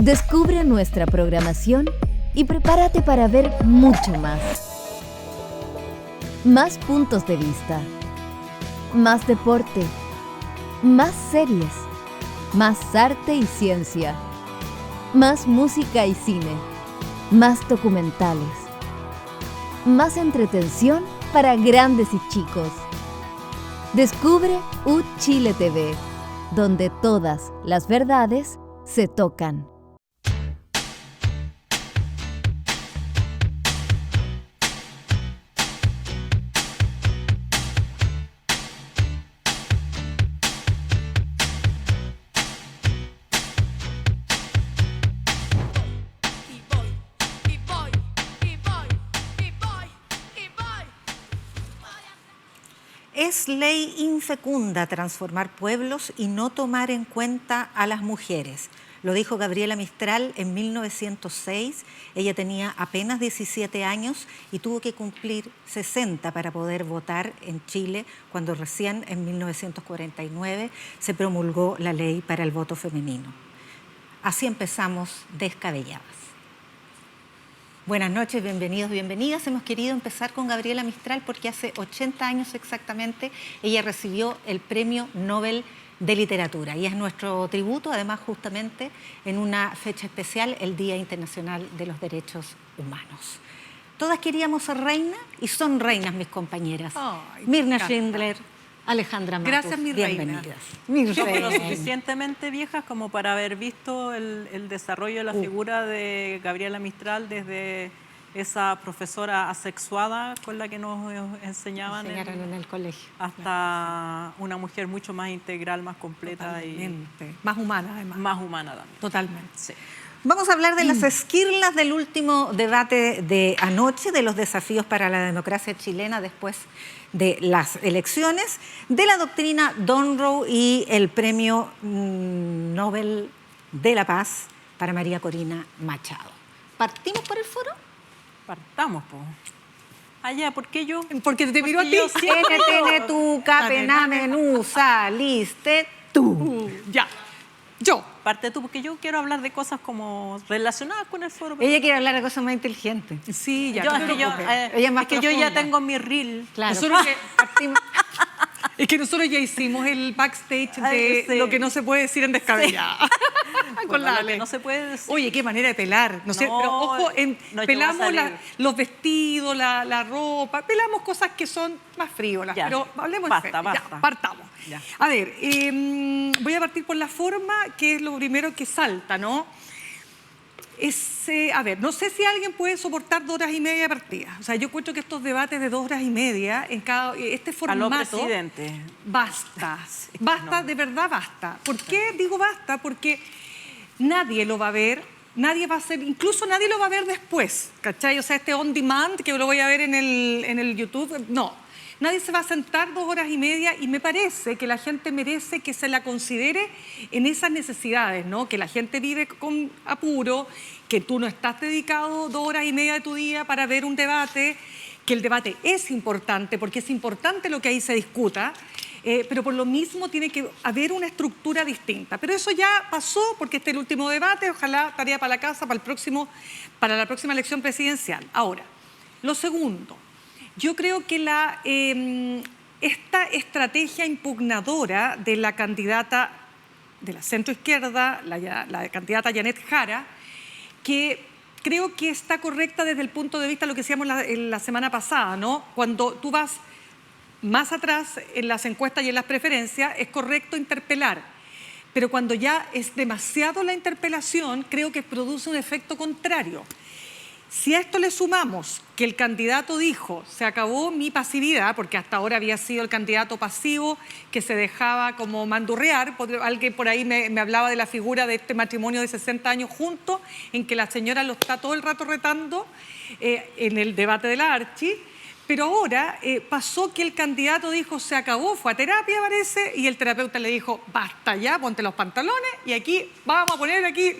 Descubre nuestra programación y prepárate para ver mucho más. Más puntos de vista, más deporte, más series, más arte y ciencia, más música y cine, más documentales, más entretención para grandes y chicos. Descubre UChile TV, donde todas las verdades se tocan. Es ley infecunda transformar pueblos y no tomar en cuenta a las mujeres. Lo dijo Gabriela Mistral en 1906. Ella tenía apenas 17 años y tuvo que cumplir 60 para poder votar en Chile, cuando recién en 1949 se promulgó la ley para el voto femenino. Así empezamos Descabelladas. Buenas noches, bienvenidos, bienvenidas. Hemos querido empezar con Gabriela Mistral porque hace 80 años exactamente ella recibió el Premio Nobel de Literatura y es nuestro tributo, además justamente en una fecha especial, el Día Internacional de los Derechos Humanos. Todas queríamos ser reina y son reinas mis compañeras. Mirna Schindler, Alejandra Matus. Gracias, mi reina. Bienvenidas. Yo lo suficientemente viejas como para haber visto el desarrollo de la figura de Gabriela Mistral desde esa profesora asexuada con la que nos enseñaban en el colegio, hasta una mujer mucho más integral, más completa. Totalmente. Y más humana además. Más humana también. Totalmente. Sí. Vamos a hablar de las esquirlas del último debate de anoche, de los desafíos para la democracia chilena después de las elecciones, de la doctrina Donroe y el Premio Nobel de la Paz para María Corina Machado. ¿Partimos por el foro? Partamos, po. Allá, ¿por qué yo? Porque te miro a ti. Tiene tu capena menú, saliste tú. Ya. Yo. Parte tú, porque yo quiero hablar de cosas como relacionadas con el foro. Ella quiere hablar de cosas más inteligentes. Sí, ya. Es que yo ya tengo mi reel. Claro. Es que nosotros ya hicimos el backstage de lo que no se puede decir en Descabellada. Con la Ale. No se puede decir. Oye, qué manera de pelar. No sé, pero ojo, pelamos los vestidos, la ropa, pelamos cosas que son más frívolas. Ya. Pero hablemos Basta, en serio. basta. Ya, partamos. Ya. A ver, voy a partir por la forma, que es lo primero que salta, ¿no? A ver, no sé si alguien puede soportar 2 horas y media de partida. O sea, yo encuentro que estos debates de 2 horas y media en este formato... A lo presidente. Basta. Basta, de verdad basta. ¿Por qué digo basta? Porque nadie lo va a ver, nadie va a hacer, incluso nadie lo va a ver después, ¿cachai? O sea, este on demand que lo voy a ver en el YouTube, no. Nadie se va a sentar 2 horas y media y me parece que la gente merece que se la considere en esas necesidades, ¿no? Que la gente vive con apuro, que tú no estás dedicado 2 horas y media de tu día para ver un debate, que el debate es importante porque es importante lo que ahí se discuta, pero por lo mismo tiene que haber una estructura distinta. Pero eso ya pasó porque este es el último debate, ojalá tarea para la casa para la próxima elección presidencial. Ahora, lo segundo. Yo creo que esta estrategia impugnadora de la candidata de la centroizquierda, la candidata Janet Jara, que creo que está correcta desde el punto de vista de lo que decíamos la semana pasada, ¿no? Cuando tú vas más atrás en las encuestas y en las preferencias, es correcto interpelar. Pero cuando ya es demasiado la interpelación, creo que produce un efecto contrario. Si a esto le sumamos que el candidato dijo, se acabó mi pasividad, porque hasta ahora había sido el candidato pasivo que se dejaba como mandurrear, alguien por ahí me hablaba de la figura de este matrimonio de 60 años juntos, en que la señora lo está todo el rato retando en el debate de la Archi, pero ahora pasó que el candidato dijo, se acabó, fue a terapia parece, y el terapeuta le dijo, basta ya, ponte los pantalones y aquí vamos a poner aquí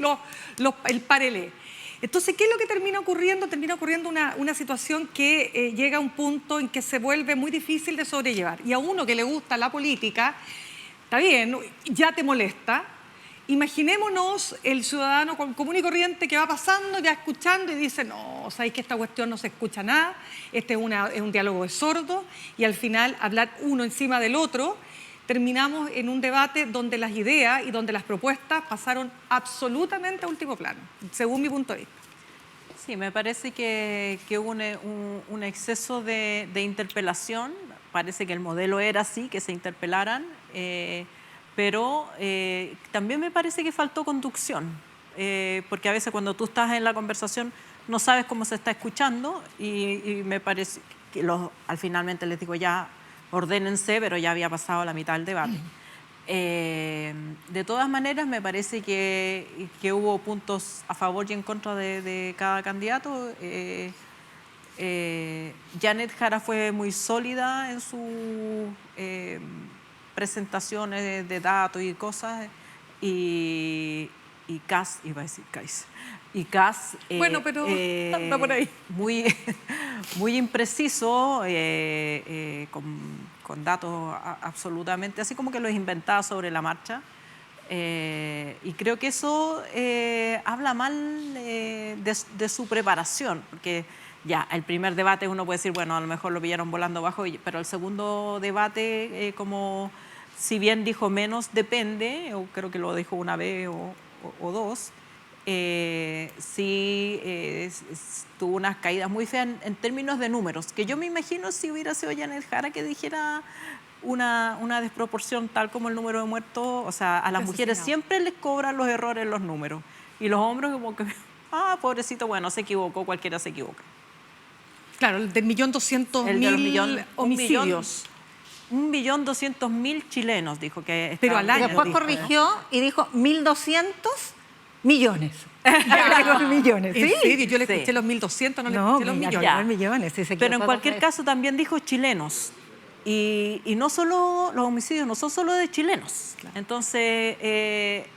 el parelé. Entonces, ¿qué es lo que termina ocurriendo? Termina ocurriendo una situación que llega a un punto en que se vuelve muy difícil de sobrellevar. Y a uno que le gusta la política, está bien, ya te molesta, Imaginémonos el ciudadano común y corriente que va pasando, ya escuchando y dice, no, sabéis que esta cuestión no se escucha nada, este es un diálogo de sordos, y al final hablar uno encima del otro, terminamos en un debate donde las ideas y donde las propuestas pasaron absolutamente a último plano, según mi punto de vista. Sí, me parece que hubo un exceso de interpelación. Parece que el modelo era así, que se interpelaran, pero también me parece que faltó conducción, porque a veces cuando tú estás en la conversación no sabes cómo se está escuchando y me parece que al finalmente les digo ya ordénense, pero ya había pasado la mitad del debate. De todas maneras, me parece que hubo puntos a favor y en contra de cada candidato. Janet Jara fue muy sólida en sus presentaciones de datos y cosas, y Kass, iba a decir Kais, y Kass bueno, pero anda por ahí. muy impreciso, con datos absolutamente, así como que los inventaba sobre la marcha. Y creo que eso habla mal de su preparación, porque ya el primer debate uno puede decir, bueno, a lo mejor lo pillaron volando bajo, pero el segundo debate, como si bien dijo menos depende, o creo que lo dijo una vez o dos, sí tuvo unas caídas muy feas en términos de números, que yo me imagino si hubiera sido Janet Jara que dijera una desproporción tal como el número de muertos, o sea, a las mujeres siempre les cobran los errores los números, y los hombres como que, pobrecito, bueno, se equivocó, cualquiera se equivoca. Claro, el del 1.200.000 homicidios. 1.200.000 chilenos, dijo que... Pero al año. Después corrigió y dijo 1.200 millones. millones, ¿En ¿sí? serio? Yo le escuché los 1.200, no le escuché los millones. Ya. Millones, sí, pero en cualquier caso también dijo chilenos. Y no solo los homicidios, no son solo de chilenos. Claro. Entonces,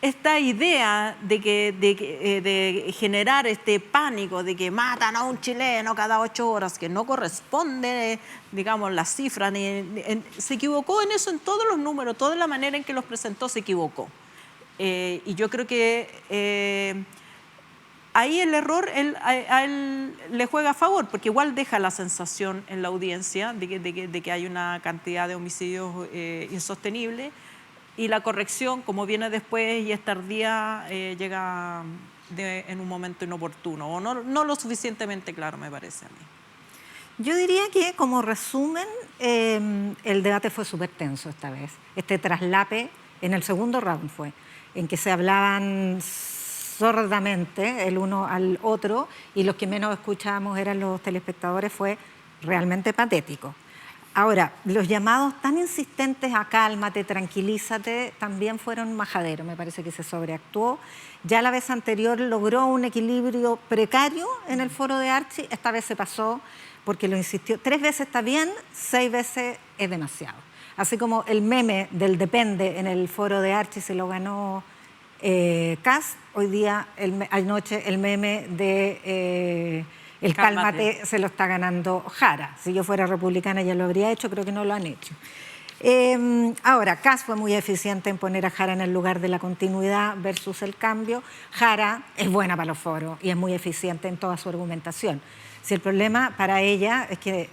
esta idea de generar este pánico de que matan a un chileno cada 8 horas, que no corresponde, digamos, la cifra, se equivocó en eso, en todos los números, toda la manera en que los presentó se equivocó. Y yo creo que ahí el error a él le juega a favor, porque igual deja la sensación en la audiencia de que hay una cantidad de homicidios insostenible, y la corrección, como viene después y es tardía, llega en un momento inoportuno, o no lo suficientemente claro, me parece a mí. Yo diría que, como resumen, el debate fue súper tenso esta vez. Este traslape en el segundo round fue, en que se hablaban sordamente el uno al otro, y los que menos escuchábamos eran los telespectadores, fue realmente patético. Ahora, los llamados tan insistentes a cálmate, tranquilízate, también fueron majaderos, me parece que se sobreactuó. Ya la vez anterior logró un equilibrio precario en el foro de Archie, esta vez se pasó porque lo insistió. 3 veces está bien, 6 veces es demasiado. Así como el meme del depende en el foro de Archie se lo ganó Kass, hoy día, anoche, el meme de... el cálmate se lo está ganando Jara. Si yo fuera republicana ya lo habría hecho, creo que no lo han hecho. Ahora, Kass fue muy eficiente en poner a Jara en el lugar de la continuidad versus el cambio. Jara es buena para los foros y es muy eficiente en toda su argumentación. Si el problema para ella es que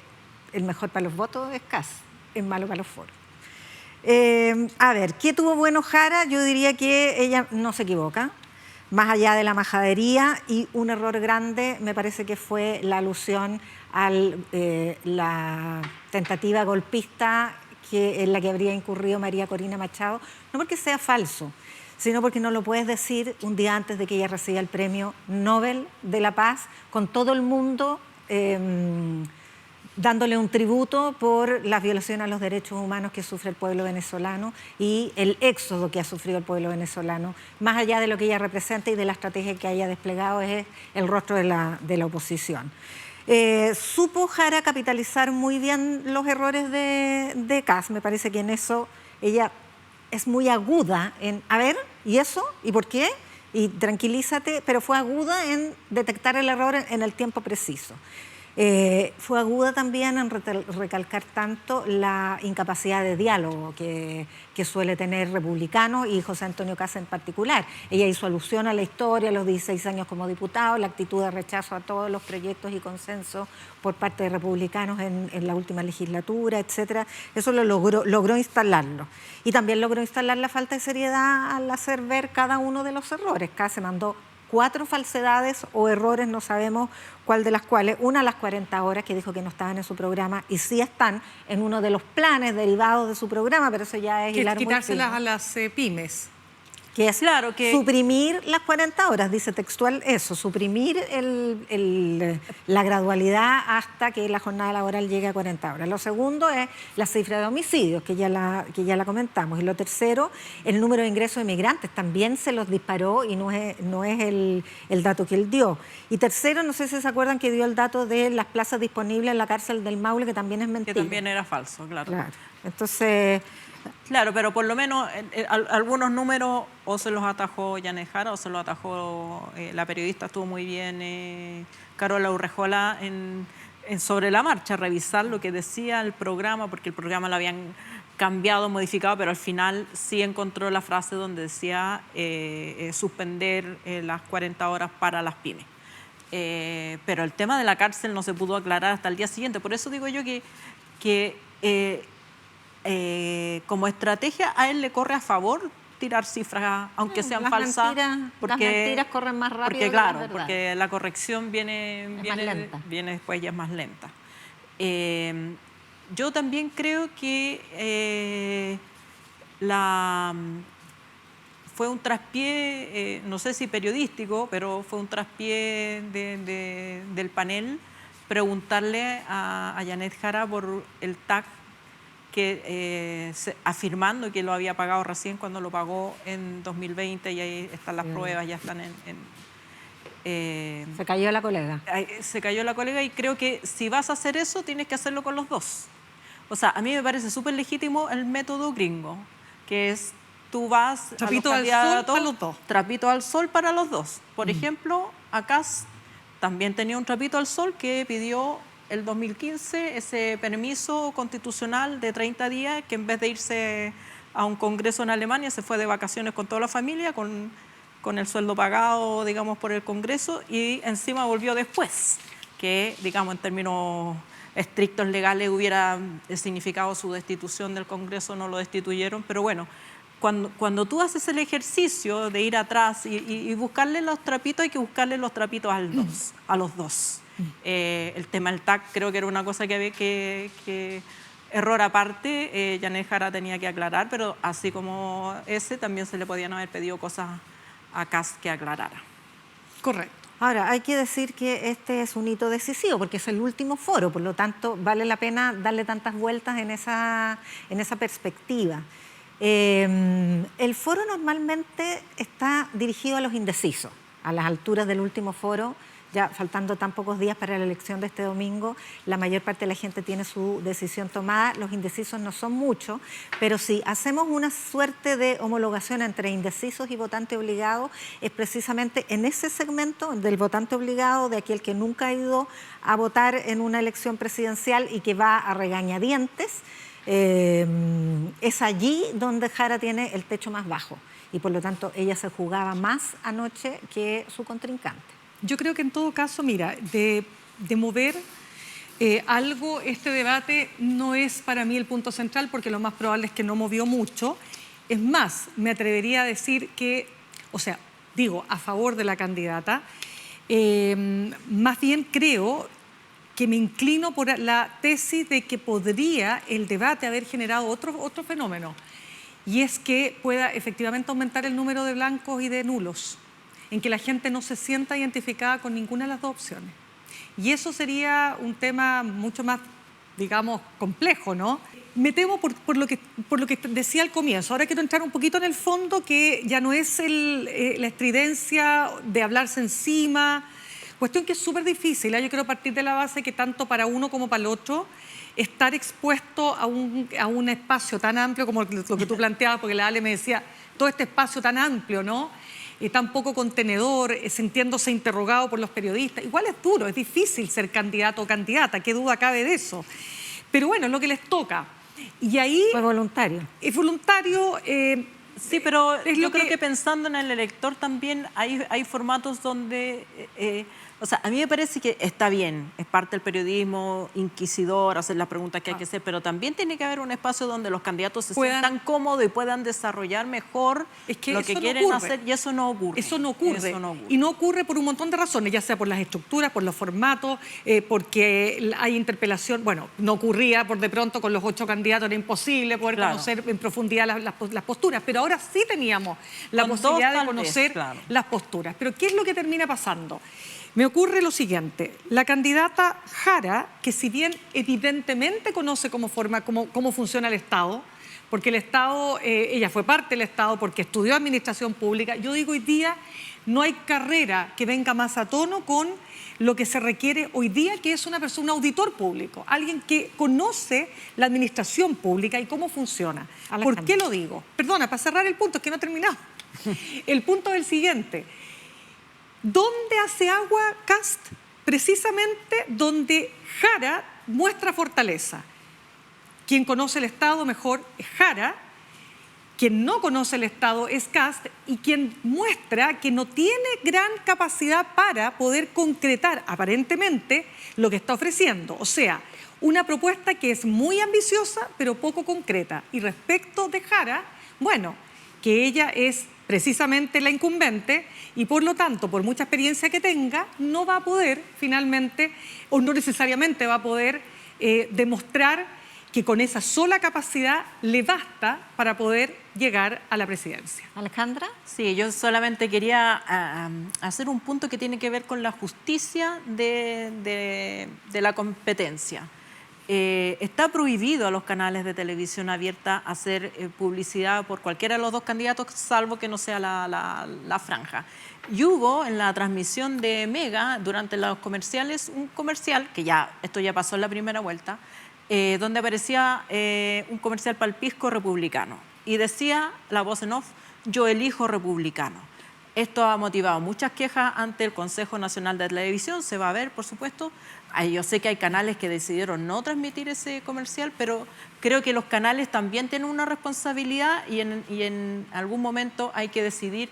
el mejor para los votos es Kass, es malo para los foros. A ver, ¿qué tuvo bueno Jara? Yo diría que ella no se equivoca. Más allá de la majadería, y un error grande me parece que fue la alusión a la tentativa golpista en la que habría incurrido María Corina Machado, no porque sea falso, sino porque no lo puedes decir un día antes de que ella reciba el Premio Nobel de la Paz, con todo el mundo dándole un tributo por las violaciones a los derechos humanos que sufre el pueblo venezolano y el éxodo que ha sufrido el pueblo venezolano. Más allá de lo que ella representa y de la estrategia que haya desplegado, es el rostro de la oposición. Supo Jara capitalizar muy bien los errores de Kass. Me parece que en eso ella es muy aguda en, a ver, ¿y eso? ¿Y por qué? Y tranquilízate, pero fue aguda en detectar el error en el tiempo preciso. Fue aguda también en recalcar tanto la incapacidad de diálogo que suele tener Republicanos y José Antonio Kast en particular. Ella hizo alusión a la historia, a los 16 años como diputado, la actitud de rechazo a todos los proyectos y consensos por parte de republicanos en la última legislatura, etcétera. Eso lo logró instalarlo. Y también logró instalar la falta de seriedad al hacer ver cada uno de los errores. Kast se mandó 4 falsedades o errores, no sabemos cuál de las cuales. Una a las 40 horas, que dijo que no estaban en su programa, y sí están en uno de los planes derivados de su programa, pero eso ya es hilar muy quitárselas fino. a las pymes. Que es Claro que- suprimir las 40 horas, dice textual eso, suprimir la gradualidad hasta que la jornada laboral llegue a 40 horas. Lo segundo es la cifra de homicidios, que ya la comentamos. Y lo tercero, el número de ingresos de migrantes, también se los disparó y no es el dato que él dio. Y tercero, no sé si se acuerdan que dio el dato de las plazas disponibles en la cárcel del Maule, que también es mentira. Que también era falso, claro. Claro. Entonces... Claro, pero por lo menos algunos números o se los atajó Janet Jara o se los atajó la periodista, estuvo muy bien, Carola Urrejola, sobre la marcha, revisar lo que decía el programa, porque el programa lo habían cambiado, modificado, pero al final sí encontró la frase donde decía suspender las 40 horas para las pymes. Pero el tema de la cárcel no se pudo aclarar hasta el día siguiente. Por eso digo yo que como estrategia a él le corre a favor tirar cifras, aunque sean las falsas. las mentiras corren más rápido porque, que claro, las verdades. porque la corrección viene más lenta. después, ya es más lenta. Yo también creo que fue un traspié, no sé si periodístico, pero fue un traspié del panel preguntarle a Janet Jara por el TAC, afirmando que lo había pagado recién cuando lo pagó en 2020, y ahí están las pruebas, ya están Se cayó la colega. se cayó la colega, y creo que si vas a hacer eso tienes que hacerlo con los dos. O sea, a mí me parece súper legítimo el método gringo, que es tú vas Trapito a al los sol candidatos, para los dos. trapito al sol para los dos. Por ejemplo, acá también tenía un trapito al sol que pidió el 2015 ese permiso constitucional de 30 días, que en vez de irse a un congreso en Alemania se fue de vacaciones con toda la familia, con el sueldo pagado, digamos, por el congreso, y encima volvió después, que, digamos, en términos estrictos legales hubiera significado su destitución del congreso, no lo destituyeron, pero bueno, cuando tú haces el ejercicio de ir atrás y buscarle los trapitos, hay que buscarle los trapitos a los dos. El tema del TAC creo que era una cosa que había que error aparte, Janet Jara tenía que aclarar, pero así como ese, también se le podían haber pedido cosas a Kast que aclarara. Correcto. Ahora, hay que decir que este es un hito decisivo porque es el último foro, por lo tanto vale la pena darle tantas vueltas en esa perspectiva. El foro normalmente está dirigido a los indecisos. A las alturas del último foro, ya faltando tan pocos días para la elección de este domingo, la mayor parte de la gente tiene su decisión tomada. Los indecisos no son muchos, pero si hacemos una suerte de homologación entre indecisos y votante obligado, es precisamente en ese segmento del votante obligado, de aquel que nunca ha ido a votar en una elección presidencial y que va a regañadientes, es allí donde Jara tiene el techo más bajo y por lo tanto ella se jugaba más anoche que su contrincante. Yo creo que en todo caso, mira, de mover algo, este debate no es para mí el punto central, porque lo más probable es que no movió mucho. Es más, me atrevería a decir que, o sea, digo, a favor de la candidata, más bien creo que me inclino por la tesis de que podría el debate haber generado otro fenómeno, y es que pueda efectivamente aumentar el número de blancos y de nulos, en que la gente no se sienta identificada con ninguna de las dos opciones. Y eso sería un tema mucho más, digamos, complejo, ¿no? Me temo por lo que decía al comienzo. Ahora quiero entrar un poquito en el fondo, que ya no es la estridencia de hablarse encima, cuestión que es súper difícil, ¿eh? Yo quiero partir de la base que tanto para uno como para el otro, estar expuesto a un espacio tan amplio como lo que tú planteabas, porque la Ale me decía, todo este espacio tan amplio, ¿no? tan poco contenedor, sintiéndose interrogado por los periodistas. Igual es duro, es difícil ser candidato o candidata, qué duda cabe de eso. Pero bueno, es lo que les toca. Y ahí... Fue voluntario. Es voluntario... Sí, pero es yo lo creo que pensando en el elector también hay formatos donde, o sea, a mí me parece que está bien, es parte del periodismo inquisidor, hacer las preguntas que hay que hacer, pero también tiene que haber un espacio donde los candidatos se sientan cómodos y puedan desarrollar mejor lo que quieren hacer, y eso no ocurre. Eso no ocurre. Y no ocurre por un montón de razones, ya sea por las estructuras, por los formatos, porque hay interpelación. Bueno, no ocurría por de pronto con los 8 candidatos, era imposible poder conocer en profundidad las posturas, pero ahora sí teníamos la posibilidad de conocer las posturas. Pero ¿qué es lo que termina pasando? Me ocurre lo siguiente, la candidata Jara, que si bien evidentemente conoce cómo funciona el Estado, porque el Estado, ella fue parte del Estado porque estudió administración pública, yo digo hoy día no hay carrera que venga más a tono con lo que se requiere hoy día, que es una persona, un auditor público, alguien que conoce la administración pública y cómo funciona. ¿Por qué lo digo? Perdona, para cerrar el punto, es que no he terminado. El punto es el siguiente. ¿Dónde hace agua Kast? Precisamente donde Jara muestra fortaleza. Quien conoce el Estado mejor es Jara, quien no conoce el Estado es Kast, y quien muestra que no tiene gran capacidad para poder concretar aparentemente lo que está ofreciendo. O sea, una propuesta que es muy ambiciosa pero poco concreta. Y respecto de Jara, bueno, que ella es precisamente la incumbente y por lo tanto, por mucha experiencia que tenga, no va a poder finalmente, o no necesariamente va a poder demostrar que con esa sola capacidad le basta para poder llegar a la presidencia. Alejandra. Sí, yo solamente quería hacer un punto que tiene que ver con la justicia de la competencia. Está prohibido a los canales de televisión abierta hacer publicidad por cualquiera de los 2 candidatos, salvo que no sea la franja. Y hubo en la transmisión de Mega, durante los comerciales, un comercial, que esto ya pasó en la primera vuelta, donde aparecía un comercial para el pisco republicano. Y decía la voz en off, yo elijo republicano. Esto ha motivado muchas quejas ante el Consejo Nacional de Televisión, se va a ver, por supuesto. Yo sé que hay canales que decidieron no transmitir ese comercial, pero creo que los canales también tienen una responsabilidad y en algún momento hay que decidir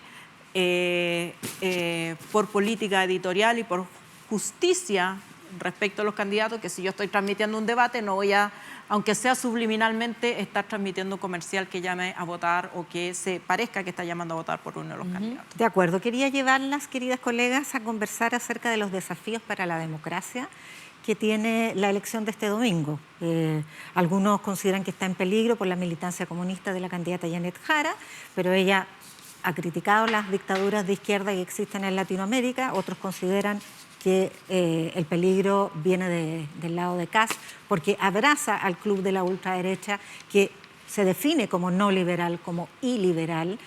por política editorial y por justicia respecto a los candidatos, que si yo estoy transmitiendo un debate no voy a, aunque sea subliminalmente, estar transmitiendo un comercial que llame a votar o que se parezca que está llamando a votar por uno de los candidatos. De acuerdo, quería llevarlas, queridas colegas, a conversar acerca de los desafíos para la democracia que tiene la elección de este domingo. Algunos consideran que está en peligro por la militancia comunista de la candidata Janet Jara, pero ella ha criticado las dictaduras de izquierda que existen en Latinoamérica. Otros consideran que el peligro viene del lado de Kast, porque abraza al club de la ultraderecha, que se define como no liberal, como iliberal.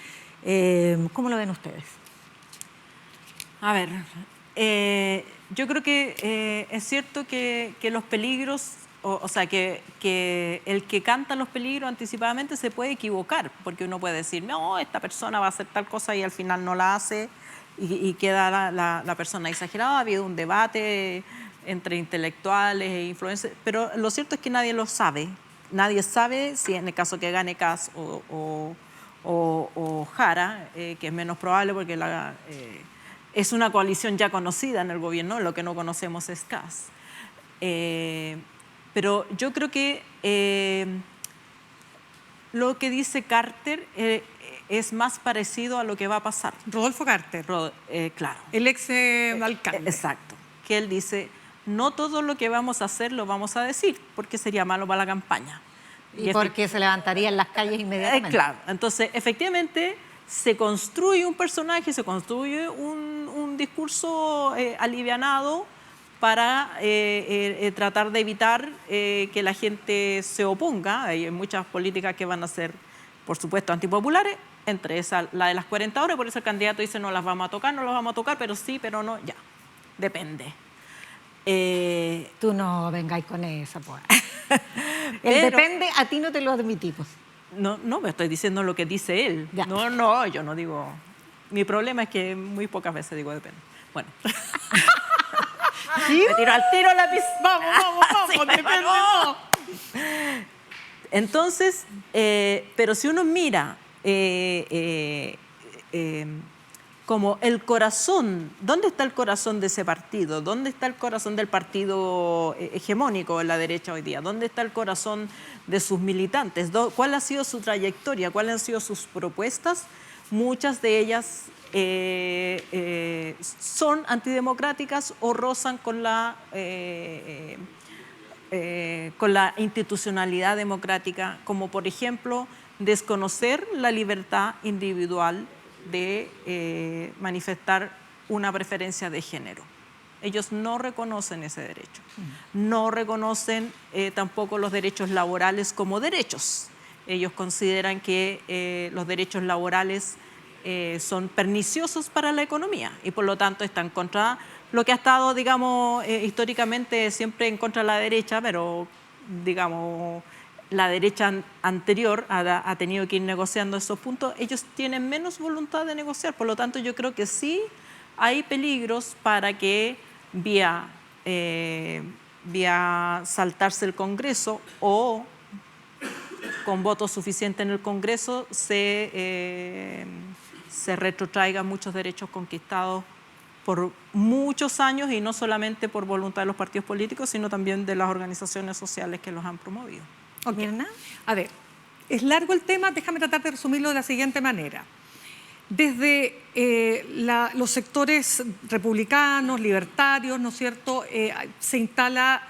¿Cómo lo ven ustedes? A ver, yo creo que es cierto que los peligros, o sea, que el que canta los peligros anticipadamente se puede equivocar, porque uno puede decir, no, esta persona va a hacer tal cosa y al final no la hace, y queda la persona exagerada. Ha habido un debate entre intelectuales e influencers, pero lo cierto es que nadie lo sabe. Nadie sabe si en el caso que gane Kast o Jara, que es menos probable porque es una coalición ya conocida en el gobierno, lo que no conocemos es Kast. Pero yo creo que lo que dice Carter es más parecido a lo que va a pasar. Rodolfo Carter. Claro. El ex alcalde. Exacto. Que él dice, no todo lo que vamos a hacer lo vamos a decir, porque sería malo para la campaña. Y porque se levantarían las calles inmediatamente. Claro. Entonces, efectivamente, se construye un personaje, se construye un discurso alivianado para tratar de evitar que la gente se oponga. Hay muchas políticas que van a ser, por supuesto, antipopulares, entre esas la de las 40 horas, por eso el candidato dice no las vamos a tocar, no las vamos a tocar, pero sí, pero no, ya, depende. Tú no vengáis con esa, pues. Depende, a ti no te lo admitimos. No, me estoy diciendo lo que dice él. Ya. No, yo no digo... Mi problema es que muy pocas veces digo depende. Bueno. Me tiro al tiro la piscina. Vamos, Sí, depende, no. Entonces, pero si uno mira como el corazón, ¿dónde está el corazón de ese partido? ¿Dónde está el corazón del partido hegemónico en la derecha hoy día? ¿Dónde está el corazón de sus militantes? ¿Cuál ha sido su trayectoria? ¿Cuáles han sido sus propuestas? Muchas de ellas son antidemocráticas o rozan con la institucionalidad democrática, como por ejemplo desconocer la libertad individual de manifestar una preferencia de género. Ellos no reconocen ese derecho, no reconocen tampoco los derechos laborales como derechos. Ellos consideran que los derechos laborales son perniciosos para la economía y por lo tanto están contra lo que ha estado, digamos, históricamente siempre en contra de la derecha, pero, digamos, la derecha anterior ha tenido que ir negociando esos puntos. Ellos tienen menos voluntad de negociar, por lo tanto yo creo que sí hay peligros para que vía saltarse el Congreso o con votos suficientes en el Congreso se retrotraigan muchos derechos conquistados por muchos años y no solamente por voluntad de los partidos políticos, sino también de las organizaciones sociales que los han promovido. Okay. A ver, es largo el tema, déjame tratar de resumirlo de la siguiente manera. Desde los sectores republicanos, libertarios, ¿no es cierto?, se instala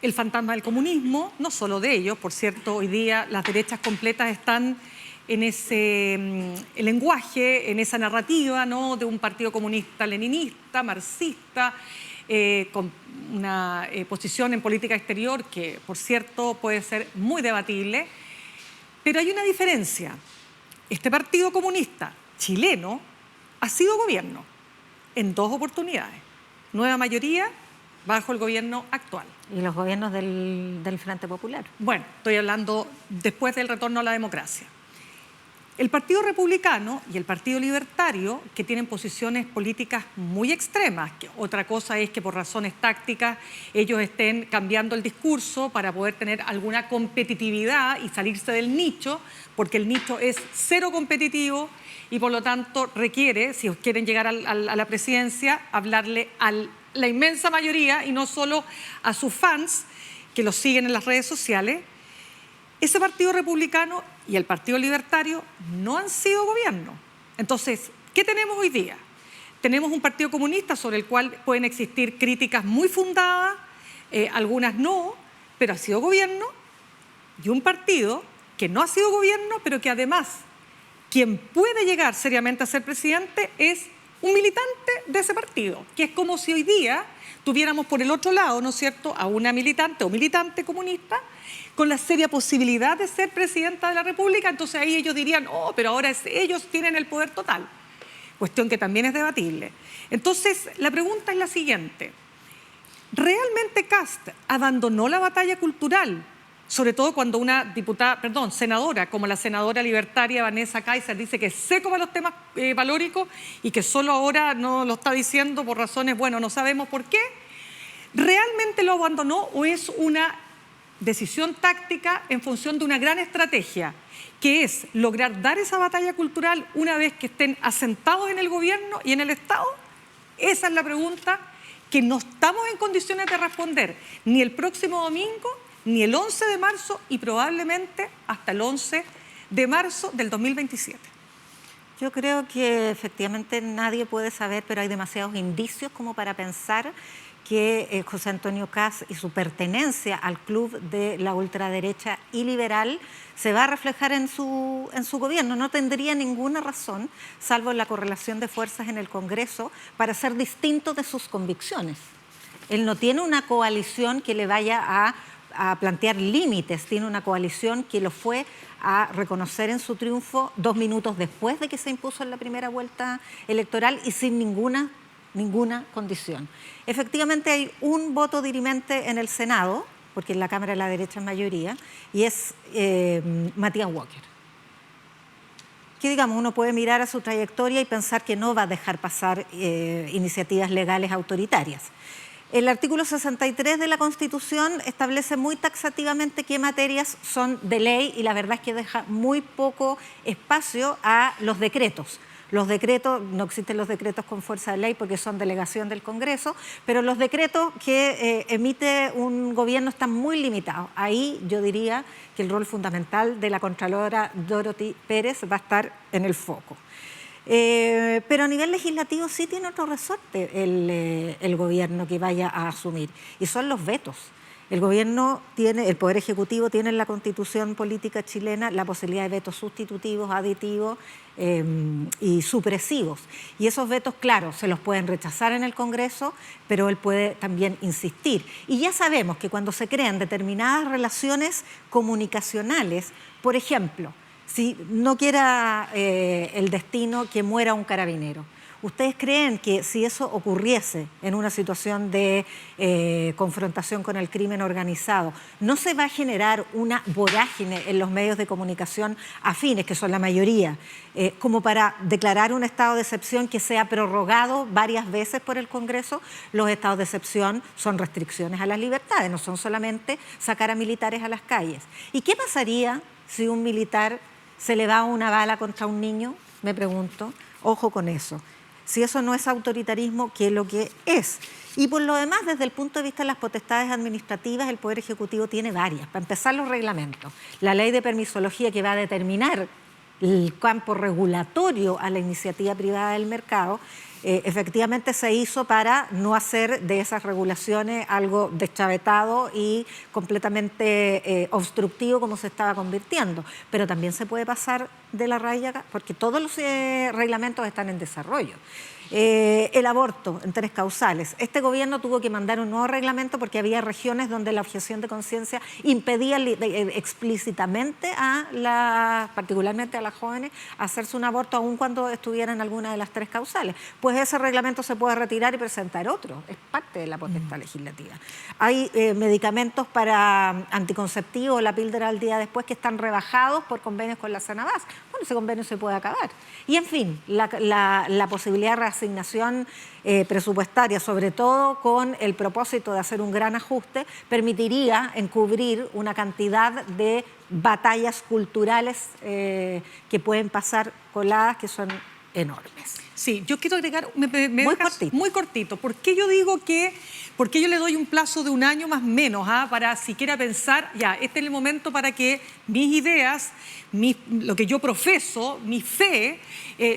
el fantasma del comunismo, no solo de ellos, por cierto, hoy día las derechas completas están en ese lenguaje, en esa narrativa, ¿no?, de un partido comunista leninista, marxista, con una posición en política exterior que, por cierto, puede ser muy debatible. Pero hay una diferencia. Este partido comunista chileno ha sido gobierno en 2 oportunidades. Nueva mayoría bajo el gobierno actual. Y los gobiernos del Frente Popular. Bueno, estoy hablando después del retorno a la democracia. El Partido Republicano y el Partido Libertario, que tienen posiciones políticas muy extremas, que otra cosa es que por razones tácticas ellos estén cambiando el discurso para poder tener alguna competitividad y salirse del nicho, porque el nicho es cero competitivo y por lo tanto requiere, si quieren llegar a la presidencia, hablarle a la inmensa mayoría y no solo a sus fans que los siguen en las redes sociales. Ese Partido Republicano y el Partido Libertario no han sido gobierno. Entonces, ¿qué tenemos hoy día? Tenemos un Partido Comunista sobre el cual pueden existir críticas muy fundadas, algunas no, pero ha sido gobierno, y un partido que no ha sido gobierno, pero que además quien puede llegar seriamente a ser presidente es un militante de ese partido, que es como si hoy día tuviéramos por el otro lado, ¿no es cierto?, a una militante o militante comunista con la seria posibilidad de ser presidenta de la República. Entonces ahí ellos dirían, oh, pero ahora ellos tienen el poder total. Cuestión que también es debatible. Entonces, la pregunta es la siguiente. ¿Realmente Kast abandonó la batalla cultural? Sobre todo cuando una senadora, como la senadora libertaria Vanessa Kaiser, dice que es seco para los temas valóricos y que solo ahora no lo está diciendo por razones, bueno, no sabemos por qué. ¿Realmente lo abandonó o es una decisión táctica en función de una gran estrategia, que es lograr dar esa batalla cultural una vez que estén asentados en el gobierno y en el Estado? Esa es la pregunta que no estamos en condiciones de responder ni el próximo domingo, ni el 11 de marzo y probablemente hasta el 11 de marzo del 2027. Yo creo que efectivamente nadie puede saber, pero hay demasiados indicios como para pensar que José Antonio Kast y su pertenencia al club de la ultraderecha y liberal se va a reflejar en su gobierno. No tendría ninguna razón, salvo la correlación de fuerzas en el Congreso, para ser distinto de sus convicciones. Él no tiene una coalición que le vaya a plantear límites, tiene una coalición que lo fue a reconocer en su triunfo 2 minutos después de que se impuso en la primera vuelta electoral y sin ninguna condición. Efectivamente hay un voto dirimente en el Senado, porque en la Cámara de la derecha es mayoría, y es Matías Walker, que digamos, uno puede mirar a su trayectoria y pensar que no va a dejar pasar iniciativas legales autoritarias. El artículo 63 de la Constitución establece muy taxativamente qué materias son de ley y la verdad es que deja muy poco espacio a los decretos. Los decretos, no existen los decretos con fuerza de ley porque son delegación del Congreso, pero los decretos que emite un gobierno están muy limitados. Ahí yo diría que el rol fundamental de la Contralora Dorothy Pérez va a estar en el foco. Pero a nivel legislativo sí tiene otro resorte el gobierno que vaya a asumir, y son los vetos. El gobierno tiene, el Poder Ejecutivo tiene en la Constitución política chilena la posibilidad de vetos sustitutivos, aditivos y supresivos. Y esos vetos, claro, se los pueden rechazar en el Congreso, pero él puede también insistir. Y ya sabemos que cuando se crean determinadas relaciones comunicacionales, por ejemplo, si no quiera el destino que muera un carabinero, ¿ustedes creen que si eso ocurriese en una situación de confrontación con el crimen organizado, no se va a generar una vorágine en los medios de comunicación afines, que son la mayoría, como para declarar un estado de excepción que sea prorrogado varias veces por el Congreso? Los estados de excepción son restricciones a las libertades, no son solamente sacar a militares a las calles. ¿Y qué pasaría si un militar se le va una bala contra un niño? Me pregunto. Ojo con eso. Si eso no es autoritarismo, ¿qué es lo que es? Y por lo demás, desde el punto de vista de las potestades administrativas, el Poder Ejecutivo tiene varias. Para empezar, los reglamentos. La ley de permisología, que va a determinar el campo regulatorio a la iniciativa privada del mercado, efectivamente se hizo para no hacer de esas regulaciones algo deschavetado y completamente obstructivo como se estaba convirtiendo. Pero también se puede pasar de la raya porque todos los reglamentos están en desarrollo. El aborto en 3 causales. Este gobierno tuvo que mandar un nuevo reglamento porque había regiones donde la objeción de conciencia impedía explícitamente particularmente a las jóvenes, hacerse un aborto aun cuando estuvieran en alguna de las 3 causales. Pues ese reglamento se puede retirar y presentar otro. Es parte de la potestad legislativa. Hay medicamentos para anticonceptivos, la píldora al día después, que están rebajados por convenios con la Sanabás. Bueno, ese convenio se puede acabar. Y en fin, la posibilidad de reasignación presupuestaria, sobre todo con el propósito de hacer un gran ajuste, permitiría encubrir una cantidad de batallas culturales que pueden pasar coladas, que son enormes. Sí, yo quiero agregar, Muy cortito. ¿Por qué yo digo por qué yo le doy un plazo de 1 año más o menos, para siquiera pensar, ya, este es el momento para que mis ideas, lo que yo profeso, mi fe,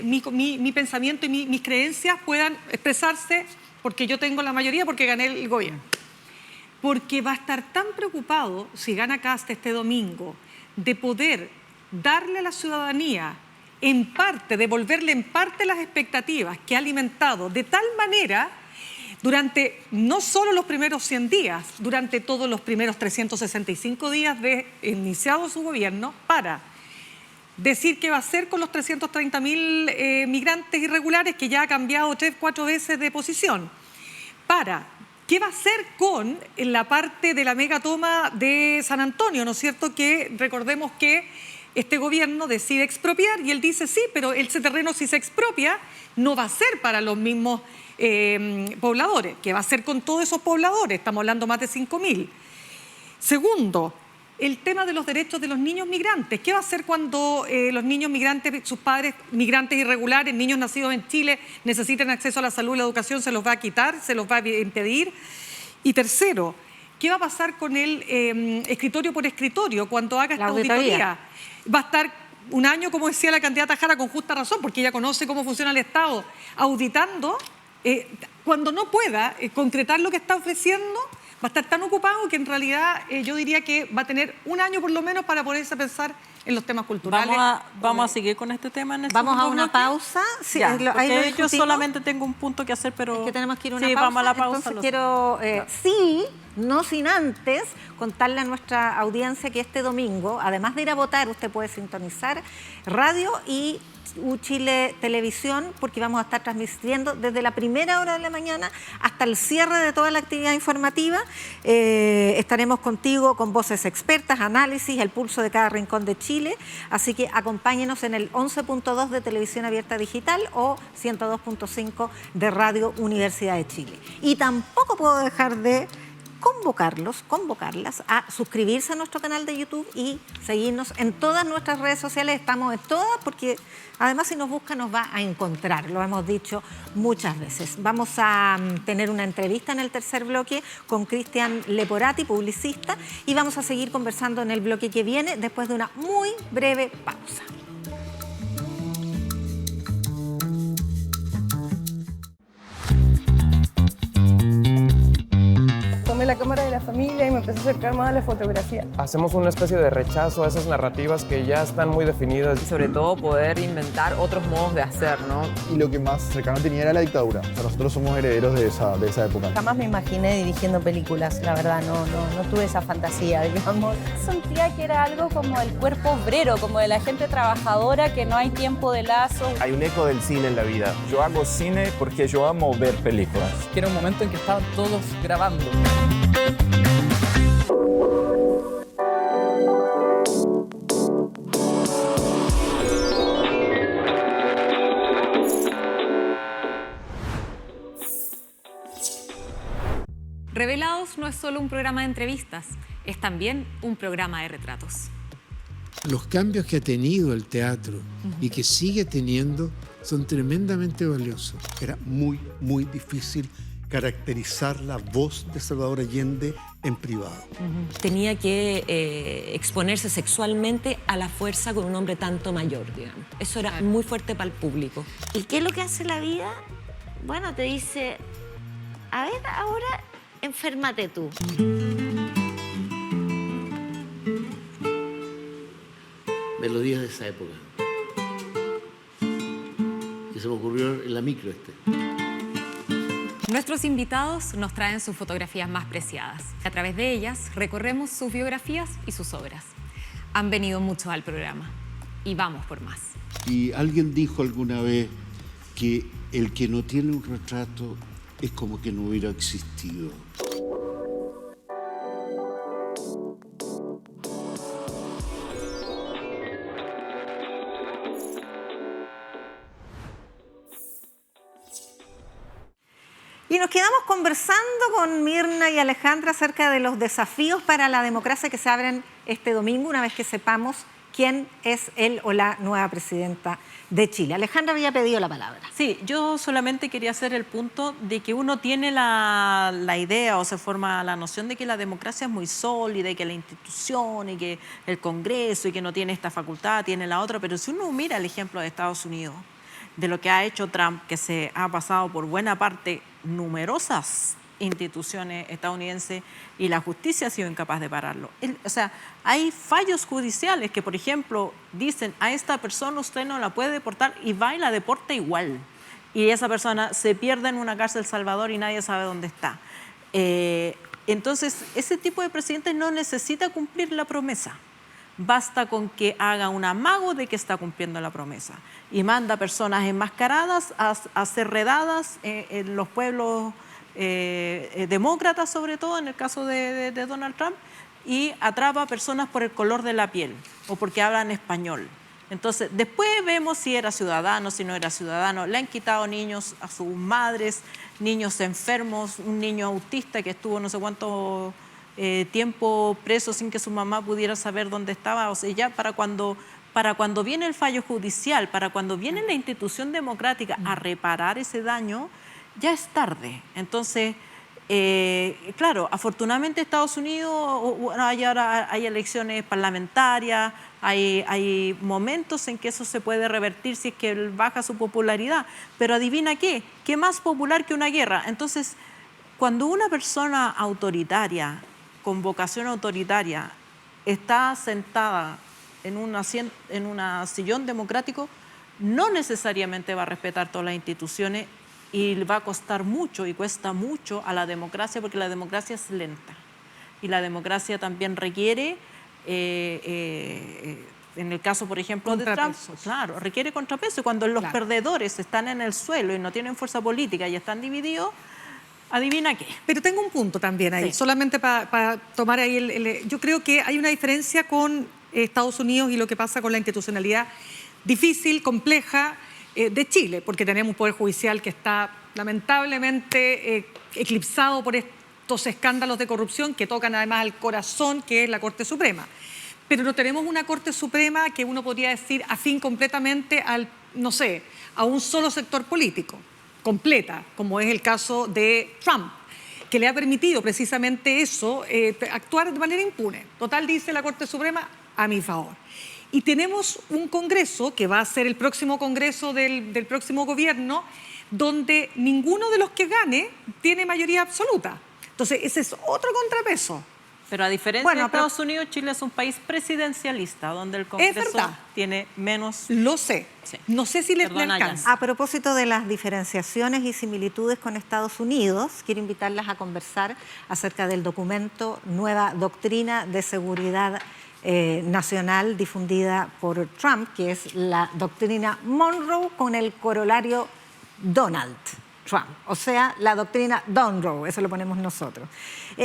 mi pensamiento y mis creencias puedan expresarse, porque yo tengo la mayoría, porque gané el gobierno? Porque va a estar tan preocupado, si gana Kast este domingo, de poder darle a la ciudadanía en parte, devolverle en parte las expectativas que ha alimentado de tal manera durante no solo los primeros 100 días, durante todos los primeros 365 días de iniciado su gobierno, para decir qué va a hacer con los 330.000 migrantes irregulares, que ya ha cambiado 3-4 veces de posición, para qué va a hacer con la parte de la megatoma de San Antonio, ¿no es cierto? Que recordemos que este gobierno decide expropiar y él dice sí, pero ese terreno, si se expropia, no va a ser para los mismos pobladores. ¿Qué va a hacer con todos esos pobladores? Estamos hablando más de 5.000. Segundo, el tema de los derechos de los niños migrantes. ¿Qué va a hacer cuando los niños migrantes, sus padres migrantes irregulares, niños nacidos en Chile, necesiten acceso a la salud y la educación? ¿Se los va a quitar? ¿Se los va a impedir? Y tercero, ¿qué va a pasar con el escritorio por escritorio cuando haga esta auditoría? Va a estar 1 año, como decía la candidata Jara, con justa razón, porque ella conoce cómo funciona el Estado, auditando. Cuando no pueda concretar lo que está ofreciendo, va a estar tan ocupado que en realidad yo diría que va a tener 1 año por lo menos para ponerse a pensar en los temas culturales. Vamos a seguir con este tema en el Vamos a una bloque. pausa. Sí, Ya, ahí lo yo solamente tengo un punto que hacer, pero... Es que tenemos que ir a una sí, pausa. vamos a la pausa. Entonces quiero, sí, no sin antes, contarle a nuestra audiencia que este domingo, además de ir a votar, usted puede sintonizar radio y Chile Televisión, porque vamos a estar transmitiendo desde la primera hora de la mañana hasta el cierre de toda la actividad informativa. Estaremos contigo con voces expertas, análisis, el pulso de cada rincón de Chile. Así que acompáñenos en el 11.2 de Televisión Abierta Digital o 102.5 de Radio Universidad de Chile. Y tampoco puedo dejar de convocarlas a suscribirse a nuestro canal de YouTube y seguirnos en todas nuestras redes sociales. Estamos en todas porque además si nos busca nos va a encontrar, lo hemos dicho muchas veces. Vamos a tener una entrevista en el tercer bloque con Cristian Leporati, publicista, y vamos a seguir conversando en el bloque que viene después de una muy breve pausa. Tomé la cámara de la familia y me empecé a acercar más a la fotografía. Hacemos una especie de rechazo a esas narrativas que ya están muy definidas. Y sobre todo poder inventar otros modos de hacer, ¿no? Y lo que más cercano tenía era la dictadura. O sea, nosotros somos herederos de esa época. Jamás me imaginé dirigiendo películas, la verdad, no tuve esa fantasía, digamos. Sentía que era algo como el cuerpo obrero, como de la gente trabajadora, que no hay tiempo de lazo. Hay un eco del cine en la vida. Yo hago cine porque yo amo ver películas. Que era un momento en que estaban todos grabando. Revelados no es solo un programa de entrevistas, es también un programa de retratos. Los cambios que ha tenido el teatro y que sigue teniendo son tremendamente valiosos. Era muy, muy difícil caracterizar la voz de Salvador Allende en privado. Tenía que exponerse sexualmente a la fuerza con un hombre tanto mayor, digamos. Eso era muy fuerte para el público. ¿Y qué es lo que hace la vida? Bueno, te dice, a ver, ahora enférmate tú. Melodías de esa época. Que se me ocurrió en la micro Nuestros invitados nos traen sus fotografías más preciadas. A través de ellas recorremos sus biografías y sus obras. Han venido muchos al programa y vamos por más. Y alguien dijo alguna vez que el que no tiene un retrato es como que no hubiera existido. Y nos quedamos conversando con Mirna y Alejandra acerca de los desafíos para la democracia que se abren este domingo, una vez que sepamos quién es él o la nueva presidenta de Chile. Alejandra había pedido la palabra. Sí, yo solamente quería hacer el punto de que uno tiene la idea o se forma la noción de que la democracia es muy sólida y que la institución y que el Congreso y que no tiene esta facultad, tiene la otra, pero si uno mira el ejemplo de Estados Unidos, de lo que ha hecho Trump, que se ha pasado por buena parte numerosas instituciones estadounidenses y la justicia ha sido incapaz de pararlo. O sea, hay fallos judiciales que, por ejemplo, dicen a esta persona usted no la puede deportar y va y la deporta igual. Y esa persona se pierde en una cárcel Salvador y nadie sabe dónde está. Entonces, ese tipo de presidente no necesita cumplir la promesa. Basta con que haga un amago de que está cumpliendo la promesa y manda personas enmascaradas a ser redadas en los pueblos demócratas, sobre todo en el caso de Donald Trump, y atrapa a personas por el color de la piel o porque hablan español. Entonces, después vemos si era ciudadano, si no era ciudadano. Le han quitado niños a sus madres, niños enfermos, un niño autista que estuvo no sé cuánto tiempo preso sin que su mamá pudiera saber dónde estaba. O sea, ya para cuando viene el fallo judicial, para cuando viene la institución democrática a reparar ese daño, ya es tarde. Entonces, claro, afortunadamente Estados Unidos, ahora hay elecciones parlamentarias, hay momentos en que eso se puede revertir si es que baja su popularidad. Pero adivina qué más popular que una guerra. Entonces, cuando una persona autoritaria, con vocación autoritaria, está sentada en un sillón democrático, no necesariamente va a respetar todas las instituciones y va a costar mucho y cuesta mucho a la democracia, porque la democracia es lenta y la democracia también requiere en el caso, por ejemplo, de Trump, claro, requiere contrapeso. Cuando los perdedores están en el suelo y no tienen fuerza política y están divididos, adivina qué. Pero tengo un punto también ahí, solamente para tomar ahí yo creo que hay una diferencia con Estados Unidos y lo que pasa con la institucionalidad difícil, compleja de Chile, porque tenemos un poder judicial que está lamentablemente eclipsado por estos escándalos de corrupción que tocan además al corazón, que es la Corte Suprema. Pero no tenemos una Corte Suprema que uno podría decir afín completamente al, no sé, a un solo sector político, completa, como es el caso de Trump, que le ha permitido precisamente eso, actuar de manera impune. Total, dice la Corte Suprema, a mi favor. Y tenemos un Congreso, que va a ser el próximo Congreso del próximo gobierno, donde ninguno de los que gane tiene mayoría absoluta. Entonces, ese es otro contrapeso. Pero a diferencia de Estados Unidos, Chile es un país presidencialista, donde el Congreso tiene menos... Lo sé. Sí. No sé si les alcanza. A propósito de las diferenciaciones y similitudes con Estados Unidos, quiero invitarlas a conversar acerca del documento Nueva Doctrina de Seguridad Nacional difundida por Trump, que es la doctrina Monroe con el corolario Donald Trump, o sea, la doctrina Monroe, eso lo ponemos nosotros.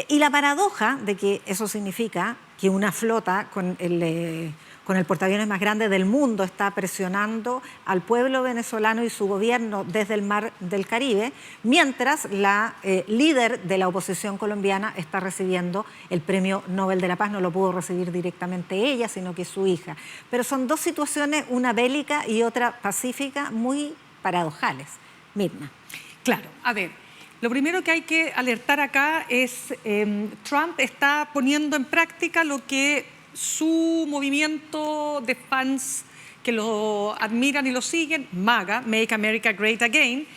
Y la paradoja de que eso significa que una flota con el portaaviones más grande del mundo está presionando al pueblo venezolano y su gobierno desde el mar del Caribe, mientras la líder de la oposición colombiana está recibiendo el Premio Nobel de la Paz. No lo pudo recibir directamente ella, sino que su hija. Pero son dos situaciones, una bélica y otra pacífica, muy paradojales. Mirna. Claro, a ver, lo primero que hay que alertar acá es Trump está poniendo en práctica lo que su movimiento de fans que lo admiran y lo siguen, MAGA, Make America Great Again,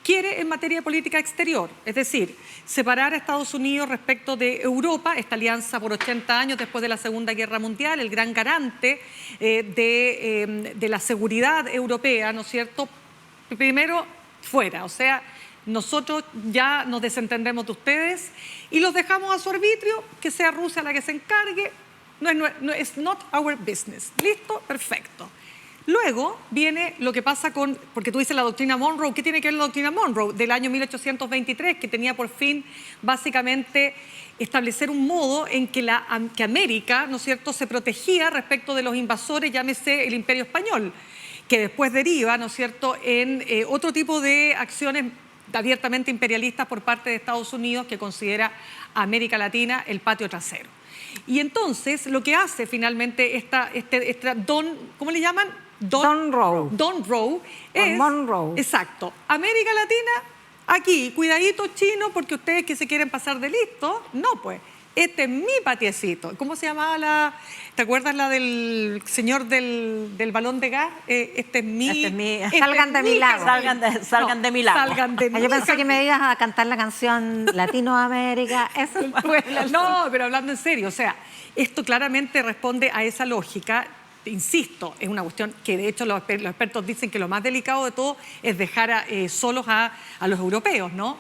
quiere en materia de política exterior, es decir, separar a Estados Unidos respecto de Europa, esta alianza por 80 años después de la Segunda Guerra Mundial, el gran garante de la seguridad europea, ¿no es cierto? Primero, fuera, o sea, nosotros ya nos desentendemos de ustedes y los dejamos a su arbitrio, que sea Rusia la que se encargue, no es not our business. ¿Listo? Perfecto. Luego viene lo que pasa con, porque tú dices la doctrina Monroe, ¿qué tiene que ver la doctrina Monroe? Del año 1823, que tenía por fin básicamente establecer un modo en que América, ¿no es cierto?, se protegía respecto de los invasores, llámese el Imperio Español, que después deriva, ¿no es cierto?, en otro tipo de acciones abiertamente imperialistas por parte de Estados Unidos, que considera a América Latina el patio trasero. Y entonces lo que hace finalmente ¿cómo le llaman? Monroe es... Monroe. Exacto. América Latina, aquí, cuidadito chino, porque ustedes que se quieren pasar de listo, no pues. Este es mi patiecito. ¿Cómo se llamaba ¿te acuerdas la del señor del balón de gas? Este es mi... Salgan de mi lago. Salgan de mi lago. Yo pensé que me ibas a cantar la canción Latinoamérica. No, pero hablando en serio, o sea, esto claramente responde a esa lógica. Insisto, es una cuestión que de hecho los expertos dicen que lo más delicado de todo es dejar solos a los europeos, ¿no?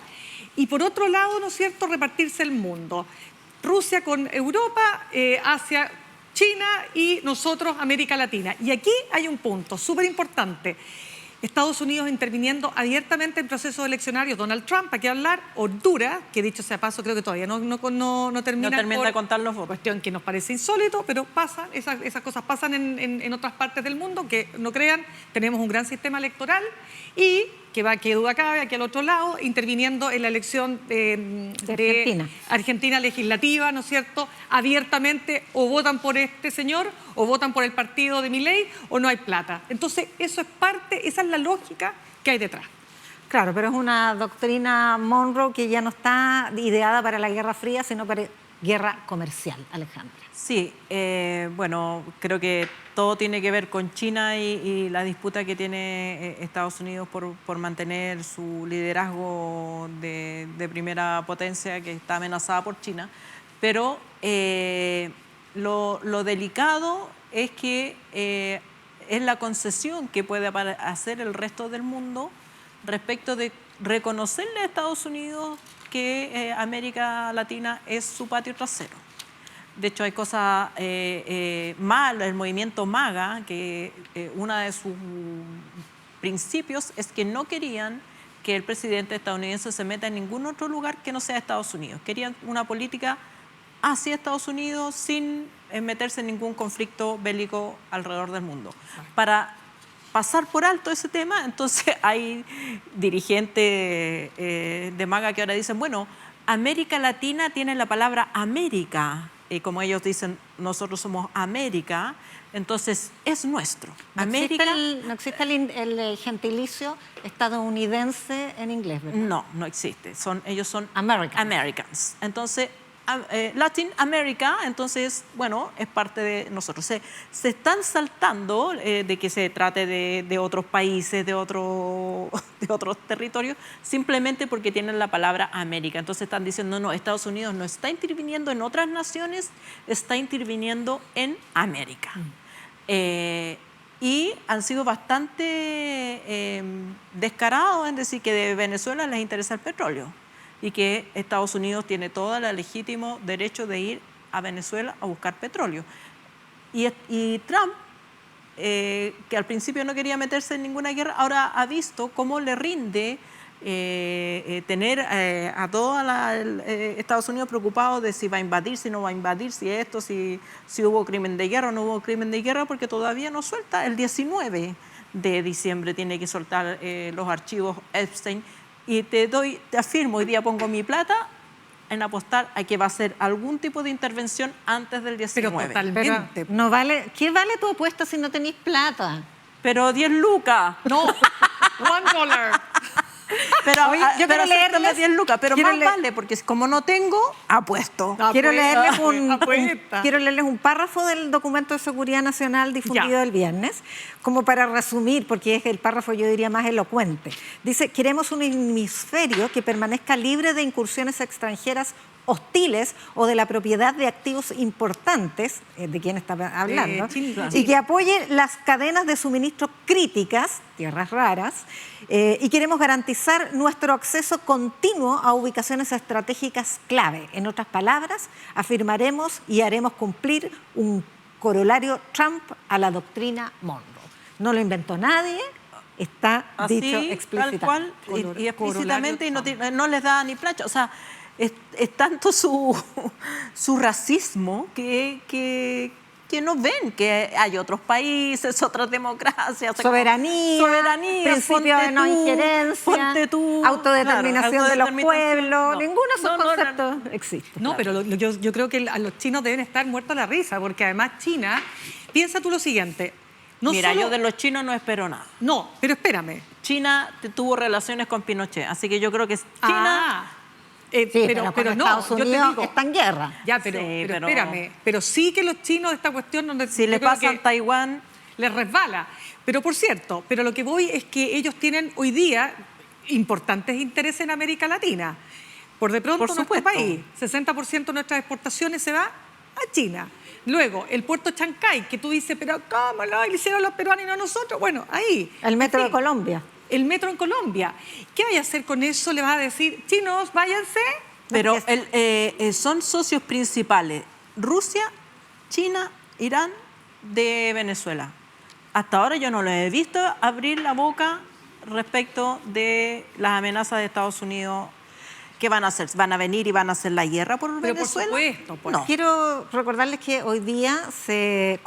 Y por otro lado, ¿no es cierto?, repartirse el mundo. Rusia con Europa, Asia, China y nosotros América Latina. Y aquí hay un punto súper importante. Estados Unidos interviniendo abiertamente en procesos eleccionarios. Donald Trump, ¿para qué hablar? Honduras, que dicho sea paso, creo que todavía no termina de contar los votos. Cuestión que nos parece insólito, pero pasa, esas cosas pasan en otras partes del mundo, que no crean, tenemos un gran sistema electoral y que duda cabe, aquí al otro lado, interviniendo en la elección de Argentina legislativa, ¿no es cierto? Abiertamente, o votan por este señor, o votan por el partido de Milei, o no hay plata. Entonces, eso es parte, esa es la lógica que hay detrás. Claro, pero es una doctrina Monroe que ya no está ideada para la Guerra Fría, sino para guerra comercial, Alejandra. Sí, bueno, creo que todo tiene que ver con China y la disputa que tiene Estados Unidos por mantener su liderazgo de primera potencia, que está amenazada por China. Pero lo delicado es que es la concesión que puede hacer el resto del mundo respecto de reconocerle a Estados Unidos que América Latina es su patio trasero. De hecho, hay cosas malas, el movimiento MAGA, que uno de sus principios es que no querían que el presidente estadounidense se meta en ningún otro lugar que no sea Estados Unidos. Querían una política hacia Estados Unidos sin meterse en ningún conflicto bélico alrededor del mundo. Para pasar por alto ese tema, entonces hay dirigentes de MAGA que ahora dicen, bueno, América Latina tiene la palabra América, y como ellos dicen, nosotros somos América, entonces es nuestro. No América. existe el gentilicio estadounidense en inglés, ¿verdad? No existe. Ellos son Americans. Americans. Entonces, Latin America, entonces, bueno, es parte de nosotros. Se están saltando de que se trate de otros países, de otros territorios, simplemente porque tienen la palabra América. Entonces están diciendo, no, Estados Unidos no está interviniendo en otras naciones, está interviniendo en América. Y han sido bastante descarados en decir que de Venezuela les interesa el petróleo y que Estados Unidos tiene todo el legítimo derecho de ir a Venezuela a buscar petróleo. Y Trump, que al principio no quería meterse en ninguna guerra, ahora ha visto cómo le rinde tener a todo Estados Unidos preocupado de si va a invadir, si no va a invadir, si hubo crimen de guerra o no hubo crimen de guerra, porque todavía no suelta. El 19 de diciembre tiene que soltar los archivos Epstein. Y te afirmo, hoy día pongo mi plata en apostar a que va a ser algún tipo de intervención antes del 19. Pero totalmente. No vale, ¿qué vale tu apuesta si no tenéis plata? Pero 10 lucas. No, $1. Pero, Oye, yo quiero leerles 10 lucas, pero más vale, porque como no tengo, apuesto. Quiero leerles un párrafo del documento de seguridad nacional difundido el viernes, como para resumir, porque es el párrafo, yo diría, más elocuente. Dice, queremos un hemisferio que permanezca libre de incursiones extranjeras hostiles o de la propiedad de activos importantes, de quién está hablando, y que apoye las cadenas de suministro críticas, tierras raras, y queremos garantizar nuestro acceso continuo a ubicaciones estratégicas clave. En otras palabras, afirmaremos y haremos cumplir un corolario Trump a la doctrina Monroe. No lo inventó nadie, está así, dicho explícitamente. Tal cual, y explícitamente, y no les da ni plancha. O sea, es tanto su racismo que no ven que hay otros países, otras democracias. Soberanía, principio de no injerencia, autodeterminación de los pueblos, ninguno de esos conceptos existe. No, pero yo creo que a los chinos deben estar muertos a la risa, porque además China, piensa tú lo siguiente. Yo de los chinos no espero nada. No, pero espérame. China tuvo relaciones con Pinochet, así que yo creo que China... pero no, Estados Unidos está en guerra. Ya, pero espérame. Pero sí que los chinos, esta cuestión donde si le pasan Taiwán, les resbala. Pero por cierto, lo que voy es que ellos tienen hoy día importantes intereses en América Latina. Por de pronto, nuestro país, 60% de nuestras exportaciones se va a China. Luego, el puerto Chancay, que tú dices, pero ¿cómo lo hicieron los peruanos y no nosotros? Bueno, ahí. El metro de Colombia. El metro en Colombia. ¿Qué vaya a hacer con eso? ¿Le vas a decir, chinos, váyanse? Pero son socios principales Rusia, China, Irán, de Venezuela. Hasta ahora yo no los he visto abrir la boca respecto de las amenazas de Estados Unidos. ¿Qué van a hacer? ¿Van a venir y van a hacer la guerra por Venezuela? Por supuesto. No. Quiero recordarles que hoy día se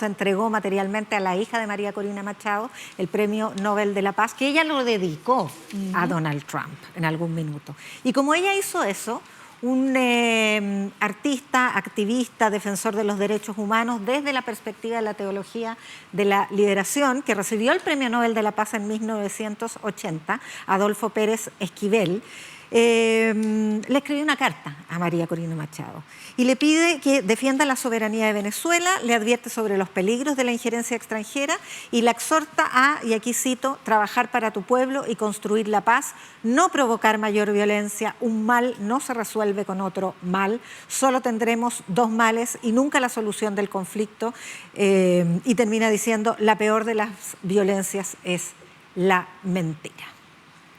entregó materialmente a la hija de María Corina Machado el Premio Nobel de la Paz, que ella lo dedicó a Donald Trump en algún minuto. Y como ella hizo eso, un artista, activista, defensor de los derechos humanos desde la perspectiva de la teología de la liberación, que recibió el Premio Nobel de la Paz en 1980, Adolfo Pérez Esquivel, le escribió una carta a María Corina Machado y le pide que defienda la soberanía de Venezuela, le advierte sobre los peligros de la injerencia extranjera y la exhorta a, y aquí cito, trabajar para tu pueblo y construir la paz, no provocar mayor violencia, un mal no se resuelve con otro mal, solo tendremos dos males y nunca la solución del conflicto, y termina diciendo, la peor de las violencias es la mentira.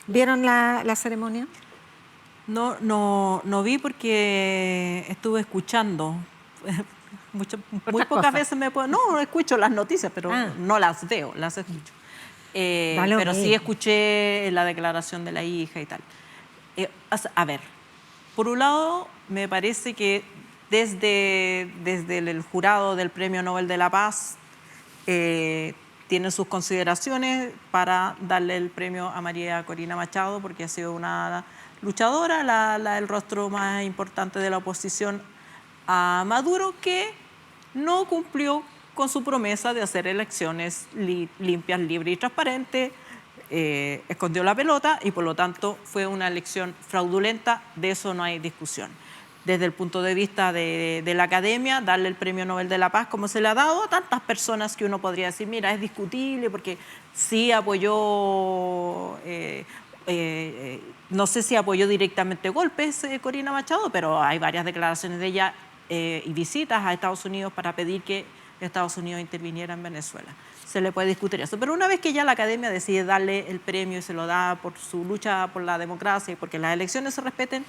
¿Vieron la ceremonia? No vi porque estuve escuchando muy pocas veces no escucho las noticias, pero no las veo, las escucho. Pero sí escuché la declaración de la hija y tal. A ver, por un lado, me parece que desde el jurado del Premio Nobel de la Paz tienen sus consideraciones para darle el premio a María Corina Machado, porque ha sido una luchadora, el rostro más importante de la oposición a Maduro, que no cumplió con su promesa de hacer elecciones limpias, libres y transparentes, escondió la pelota y por lo tanto fue una elección fraudulenta, de eso no hay discusión. Desde el punto de vista de la academia, darle el Premio Nobel de la Paz como se le ha dado a tantas personas que uno podría decir, mira, es discutible porque sí apoyó, no sé si apoyó directamente golpes Corina Machado, pero hay varias declaraciones de ella y visitas a Estados Unidos para pedir que Estados Unidos interviniera en Venezuela. Se le puede discutir eso, pero una vez que ya la academia decide darle el premio y se lo da por su lucha por la democracia y porque las elecciones se respeten,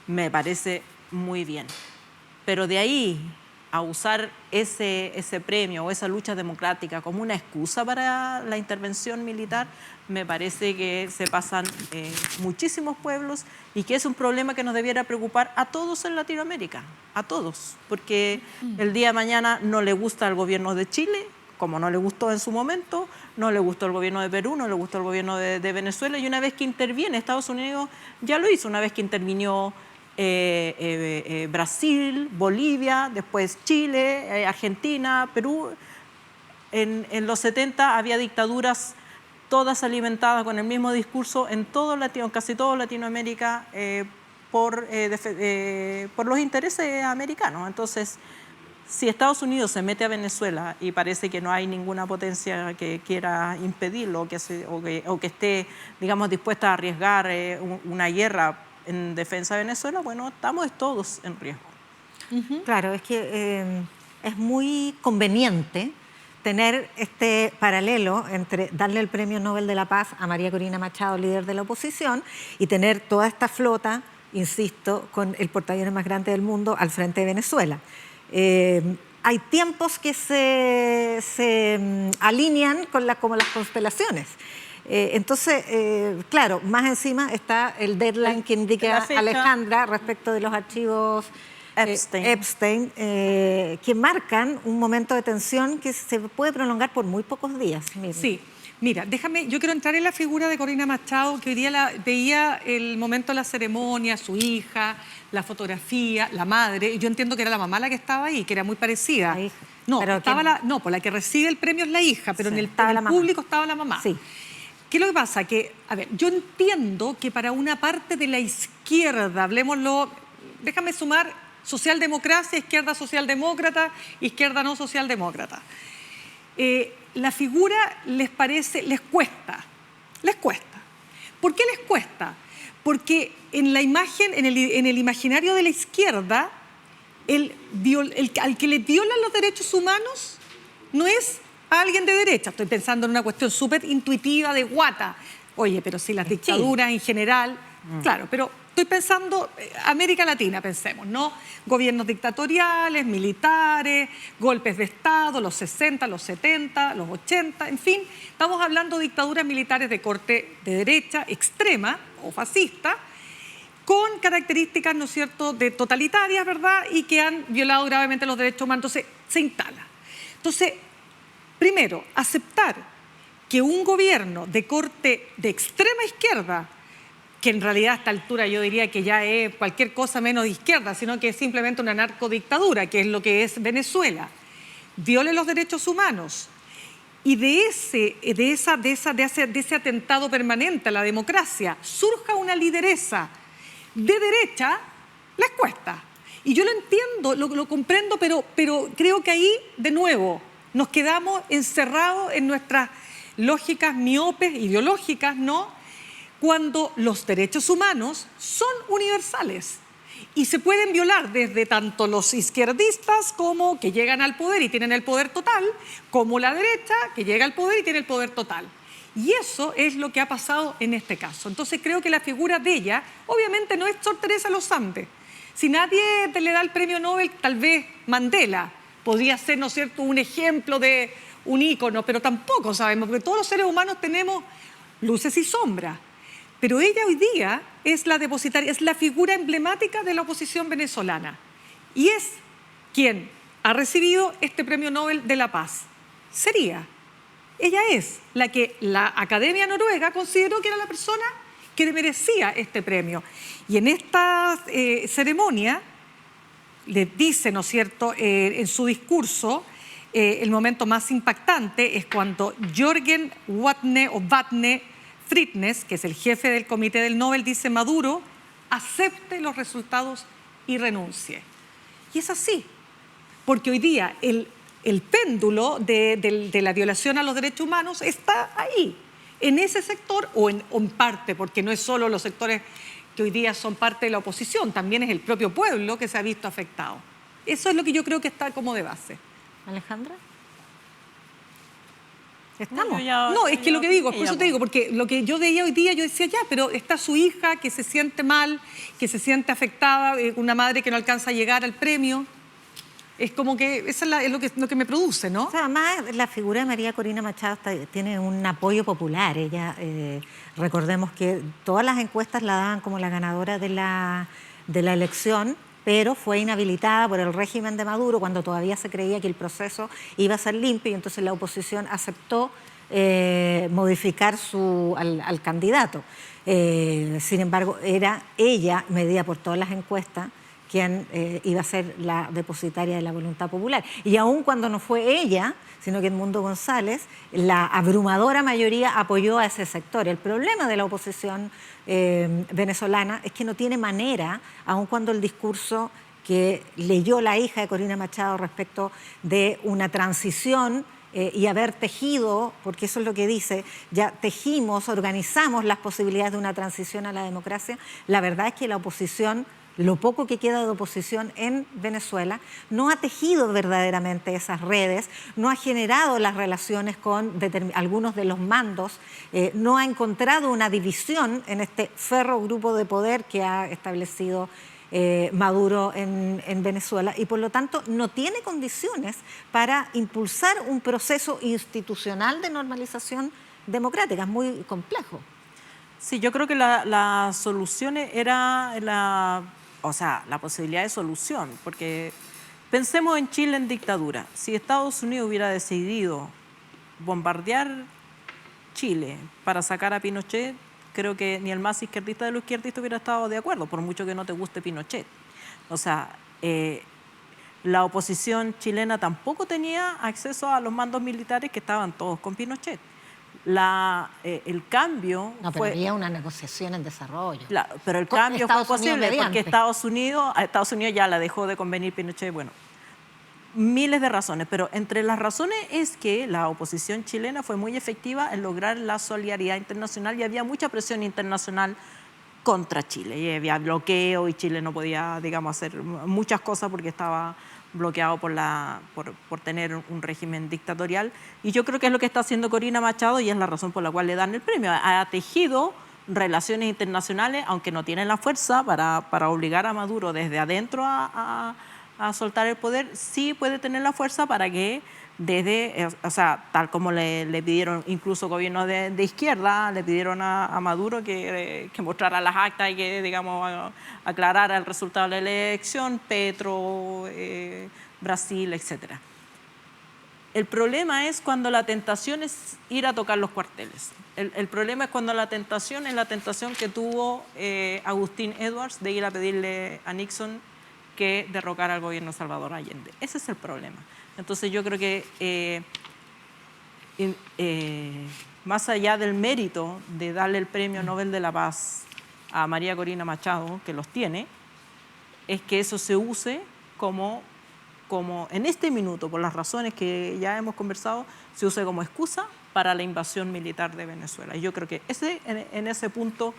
me parece muy bien. Pero de ahí a usar ese premio o esa lucha democrática como una excusa para la intervención militar, me parece que se pasan muchísimos pueblos y que es un problema que nos debiera preocupar a todos en Latinoamérica, a todos, porque el día de mañana no le gusta al gobierno de Chile, como no le gustó en su momento, no le gustó el gobierno de Perú, no le gustó el gobierno de Venezuela, y una vez que interviene Estados Unidos, ya lo hizo, una vez que intervinió Brasil, Bolivia, después Chile, Argentina, Perú. En los 70 había dictaduras todas alimentadas con el mismo discurso en casi todo Latinoamérica por los intereses americanos. Entonces, si Estados Unidos se mete a Venezuela y parece que no hay ninguna potencia que quiera impedirlo o que esté, digamos, dispuesta a arriesgar una guerra en defensa de Venezuela, bueno, estamos todos en riesgo. Claro, es que es muy conveniente tener este paralelo entre darle el Premio Nobel de la Paz a María Corina Machado, líder de la oposición, y tener toda esta flota, insisto, con el portaaviones más grande del mundo al frente de Venezuela. Hay tiempos que se alinean como las constelaciones. Entonces, claro, más encima está el deadline que indica Alejandra respecto de los archivos Epstein, que marcan un momento de tensión que se puede prolongar por muy pocos días. Sí, mira, yo quiero entrar en la figura de Corina Machado, que hoy día veía el momento de la ceremonia, su hija, la fotografía, la madre, y yo entiendo que era la mamá la que estaba ahí, que era muy parecida. La hija. No, pero por la que recibe el premio es la hija, pero en el público estaba la mamá. Sí. ¿Qué es lo que pasa? Que, a ver, yo entiendo que para una parte de la izquierda, hablemoslo, déjame sumar socialdemocracia, izquierda socialdemócrata, izquierda no socialdemócrata. La figura les cuesta. ¿Por qué les cuesta? Porque en la imagen, en el imaginario de la izquierda, al que le violan los derechos humanos no es a alguien de derecha. Estoy pensando en una cuestión súper intuitiva de guata. Oye, pero si las dictaduras en general... Claro, pero estoy pensando, América Latina, pensemos, ¿no? Gobiernos dictatoriales, militares, golpes de Estado, los 60, los 70, los 80, en fin. Estamos hablando de dictaduras militares de corte de derecha, extrema o fascista, con características, ¿no es cierto?, de totalitarias, ¿verdad?, y que han violado gravemente los derechos humanos. Entonces, se instala. Entonces, primero, aceptar que un gobierno de corte de extrema izquierda, que en realidad a esta altura yo diría que ya es cualquier cosa menos de izquierda, sino que es simplemente una narcodictadura, que es lo que es Venezuela, viole los derechos humanos, y de ese atentado permanente a la democracia surja una lideresa de derecha, les cuesta. Y yo lo entiendo, lo comprendo, pero creo que ahí, de nuevo, nos quedamos encerrados en nuestras lógicas miopes, ideológicas, ¿no?, cuando los derechos humanos son universales y se pueden violar desde tanto los izquierdistas como que llegan al poder y tienen el poder total, como la derecha que llega al poder y tiene el poder total. Y eso es lo que ha pasado en este caso. Entonces creo que la figura de ella, obviamente no es Sor Teresa de los Andes, Si nadie le da el premio Nobel, tal vez Mandela podría ser, ¿no es cierto?, un ejemplo de un ícono, pero tampoco sabemos, porque todos los seres humanos tenemos luces y sombras. Pero ella hoy día es la depositaria, es la figura emblemática de la oposición venezolana. Y es quien ha recibido este premio Nobel de la Paz. Ella es la que la Academia Noruega consideró que era la persona que merecía este premio. Y en esta ceremonia le dice, ¿no es cierto?, en su discurso, el momento más impactante es cuando Jørgen Vatne Fritnes, que es el jefe del Comité del Nobel, dice: Maduro acepte los resultados y renuncie. Y es así, porque hoy día el péndulo de la violación a los derechos humanos está ahí, en ese sector o en parte, porque no es solo los sectores que hoy día son parte de la oposición, también es el propio pueblo que se ha visto afectado. Eso es lo que yo creo que está como de base. Alejandra. ¿Estamos? No, es que lo que digo, por eso te digo, porque lo que yo veía hoy día, yo decía, ya, pero está su hija que se siente mal, que se siente afectada, una madre que no alcanza a llegar al premio. Es como que eso es lo que me produce, ¿no? O sea, además, la figura de María Corina Machado tiene un apoyo popular. Ella, recordemos que todas las encuestas la daban como la ganadora de la elección, pero fue inhabilitada por el régimen de Maduro cuando todavía se creía que el proceso iba a ser limpio, y entonces la oposición aceptó modificar al candidato. Sin embargo, era ella, medida por todas las encuestas, quien iba a ser la depositaria de la voluntad popular. Y aun cuando no fue ella, sino que Edmundo González, la abrumadora mayoría apoyó a ese sector. El problema de la oposición venezolana es que no tiene manera, aun cuando el discurso que leyó la hija de Corina Machado respecto de una transición y haber tejido, porque eso es lo que dice, ya tejimos, organizamos las posibilidades de una transición a la democracia. La verdad es que la oposición, lo poco que queda de oposición en Venezuela, no ha tejido verdaderamente esas redes, no ha generado las relaciones con algunos de los mandos, no ha encontrado una división en este férreo grupo de poder que ha establecido Maduro en Venezuela, y por lo tanto no tiene condiciones para impulsar un proceso institucional de normalización democrática. Es muy complejo. Sí, yo creo que la solución era la posibilidad de solución, porque pensemos en Chile en dictadura. Si Estados Unidos hubiera decidido bombardear Chile para sacar a Pinochet, creo que ni el más izquierdista de los izquierdistas hubiera estado de acuerdo, por mucho que no te guste Pinochet. O sea, la oposición chilena tampoco tenía acceso a los mandos militares que estaban todos con Pinochet. El cambio no, pero había una negociación en desarrollo. Claro, pero el cambio fue posible porque Estados Unidos ya la dejó de convenir Pinochet. Bueno, miles de razones, pero entre las razones es que la oposición chilena fue muy efectiva en lograr la solidaridad internacional y había mucha presión internacional contra Chile. Y había bloqueo y Chile no podía, digamos, hacer muchas cosas porque estaba bloqueado por tener un régimen dictatorial. Y yo creo que es lo que está haciendo Corina Machado y es la razón por la cual le dan el premio. Ha tejido relaciones internacionales, aunque no tiene la fuerza para obligar a Maduro desde adentro a soltar el poder, sí puede tener la fuerza para que tal como le pidieron incluso gobiernos de izquierda, le pidieron a Maduro que mostrara las actas y que, digamos, aclarara el resultado de la elección, Petro, Brasil, etc. El problema es cuando la tentación es ir a tocar los cuarteles. El problema es cuando la tentación que tuvo Agustín Edwards de ir a pedirle a Nixon que derrocara al gobierno de Salvador Allende. Ese es el problema. Entonces yo creo que más allá del mérito de darle el Premio Nobel de la Paz a María Corina Machado, que los tiene, es que eso se use como en este minuto, por las razones que ya hemos conversado, se use como excusa para la invasión militar de Venezuela. Y yo creo que en ese punto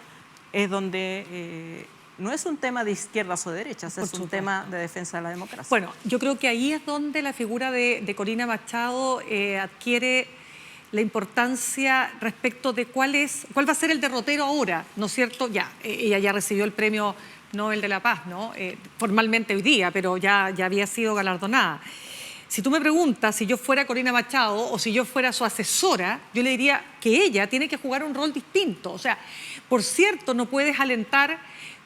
es donde no es un tema de izquierdas o derechas, es un tema de defensa de la democracia. Bueno, yo creo que ahí es donde la figura de Corina Machado adquiere la importancia respecto de cuál va a ser el derrotero ahora, ¿no es cierto? Ya, ella ya recibió el premio Nobel de la Paz, ¿no? Formalmente hoy día, pero ya había sido galardonada. Si tú me preguntas si yo fuera Corina Machado o si yo fuera su asesora, yo le diría que ella tiene que jugar un rol distinto. O sea, por cierto, no puedes alentar,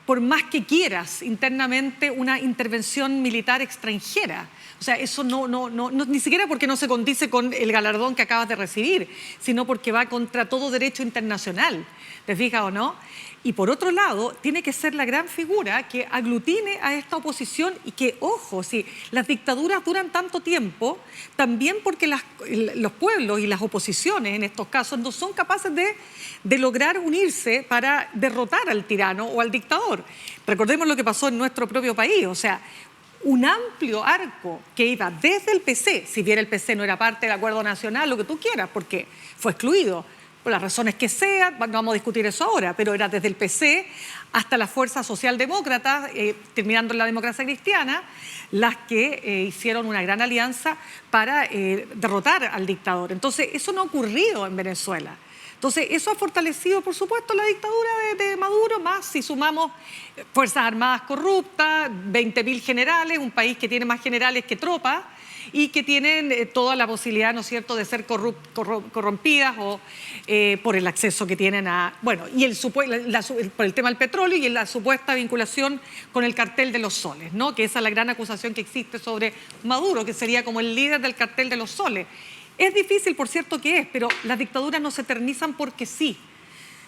por más que quieras, internamente una intervención militar extranjera. O sea, eso no, ni siquiera porque no se condice con el galardón que acabas de recibir, sino porque va contra todo derecho internacional. ¿Te fijas o no? Y por otro lado, tiene que ser la gran figura que aglutine a esta oposición y que, ojo, si las dictaduras duran tanto tiempo, también porque los pueblos y las oposiciones en estos casos no son capaces de lograr unirse para derrotar al tirano o al dictador. Recordemos lo que pasó en nuestro propio país, o sea, un amplio arco que iba desde el PC, si bien el PC no era parte del Acuerdo Nacional, lo que tú quieras, porque fue excluido, por las razones que sean, no vamos a discutir eso ahora, pero era desde el PC hasta las fuerzas socialdemócratas, terminando en la democracia cristiana, las que hicieron una gran alianza para derrotar al dictador. Entonces, eso no ha ocurrido en Venezuela. Entonces, eso ha fortalecido, por supuesto, la dictadura de Maduro, más si sumamos Fuerzas Armadas corruptas, 20.000 generales, un país que tiene más generales que tropas, y que tienen toda la posibilidad, ¿no es cierto?, de ser corrompidas o por el acceso que tienen a... Bueno, y por el tema del petróleo y la supuesta vinculación con el cartel de los soles, ¿no? Que esa es la gran acusación que existe sobre Maduro, que sería como el líder del cartel de los soles. Es difícil, por cierto que es, pero las dictaduras no se eternizan porque sí.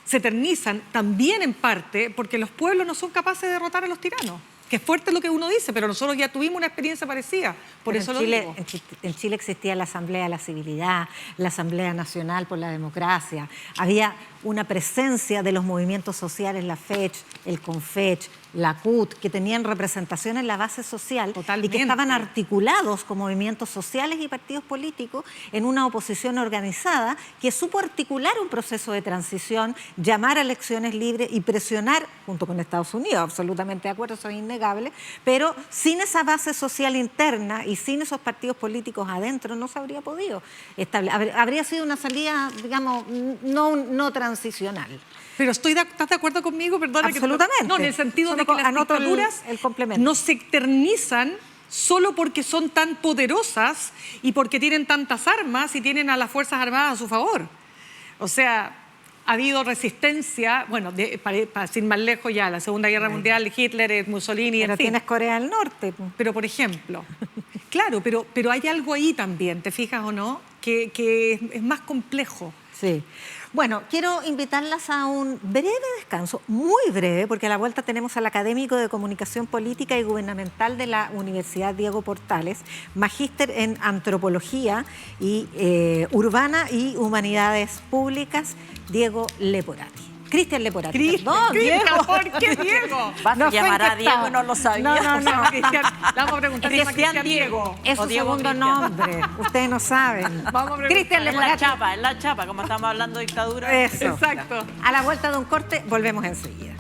Se eternizan también en parte porque los pueblos no son capaces de derrotar a los tiranos. Que es fuerte lo que uno dice, pero nosotros ya tuvimos una experiencia parecida, por eso lo digo. En Chile existía la Asamblea de la Civilidad, la Asamblea Nacional por la Democracia, había una presencia de los movimientos sociales, la FECH, el CONFECH, la CUT, que tenían representación en la base social. Totalmente. Y que estaban articulados con movimientos sociales y partidos políticos en una oposición organizada que supo articular un proceso de transición, llamar a elecciones libres y presionar, junto con Estados Unidos, absolutamente de acuerdo, eso es innegable, pero sin esa base social interna y sin esos partidos políticos adentro no se habría podido establecer. Habría sido una salida, digamos, no transicional. Pero ¿estás de acuerdo conmigo? Perdona. Absolutamente. No, en el sentido de que las dictaduras no se eternizan solo porque son tan poderosas y porque tienen tantas armas y tienen a las Fuerzas Armadas a su favor. O sea, ha habido resistencia, bueno, sin más lejos ya, la Segunda Guerra Mundial, Hitler, Mussolini, pero en fin. tienes Corea del Norte. Pero, por ejemplo, claro, pero hay algo ahí también, ¿te fijas o no? Que es más complejo. Sí. Bueno, quiero invitarlas a un breve descanso, muy breve, porque a la vuelta tenemos al académico de Comunicación Política y Gubernamental de la Universidad Diego Portales, magíster en Antropología y Urbana y Humanidades Públicas, Diego Leporati. Cristian Leporati. No, Diego. ¿Por qué Diego? Vas a llamar a Diego, no lo sabía. No, Cristian. Le vamos a preguntar Cristian Diego. Es su segundo nombre. Ustedes no saben. Vamos a Cristian Leporati. Es la chapa, como estamos hablando de dictadura. Eso. Exacto. A la vuelta de un corte, volvemos enseguida.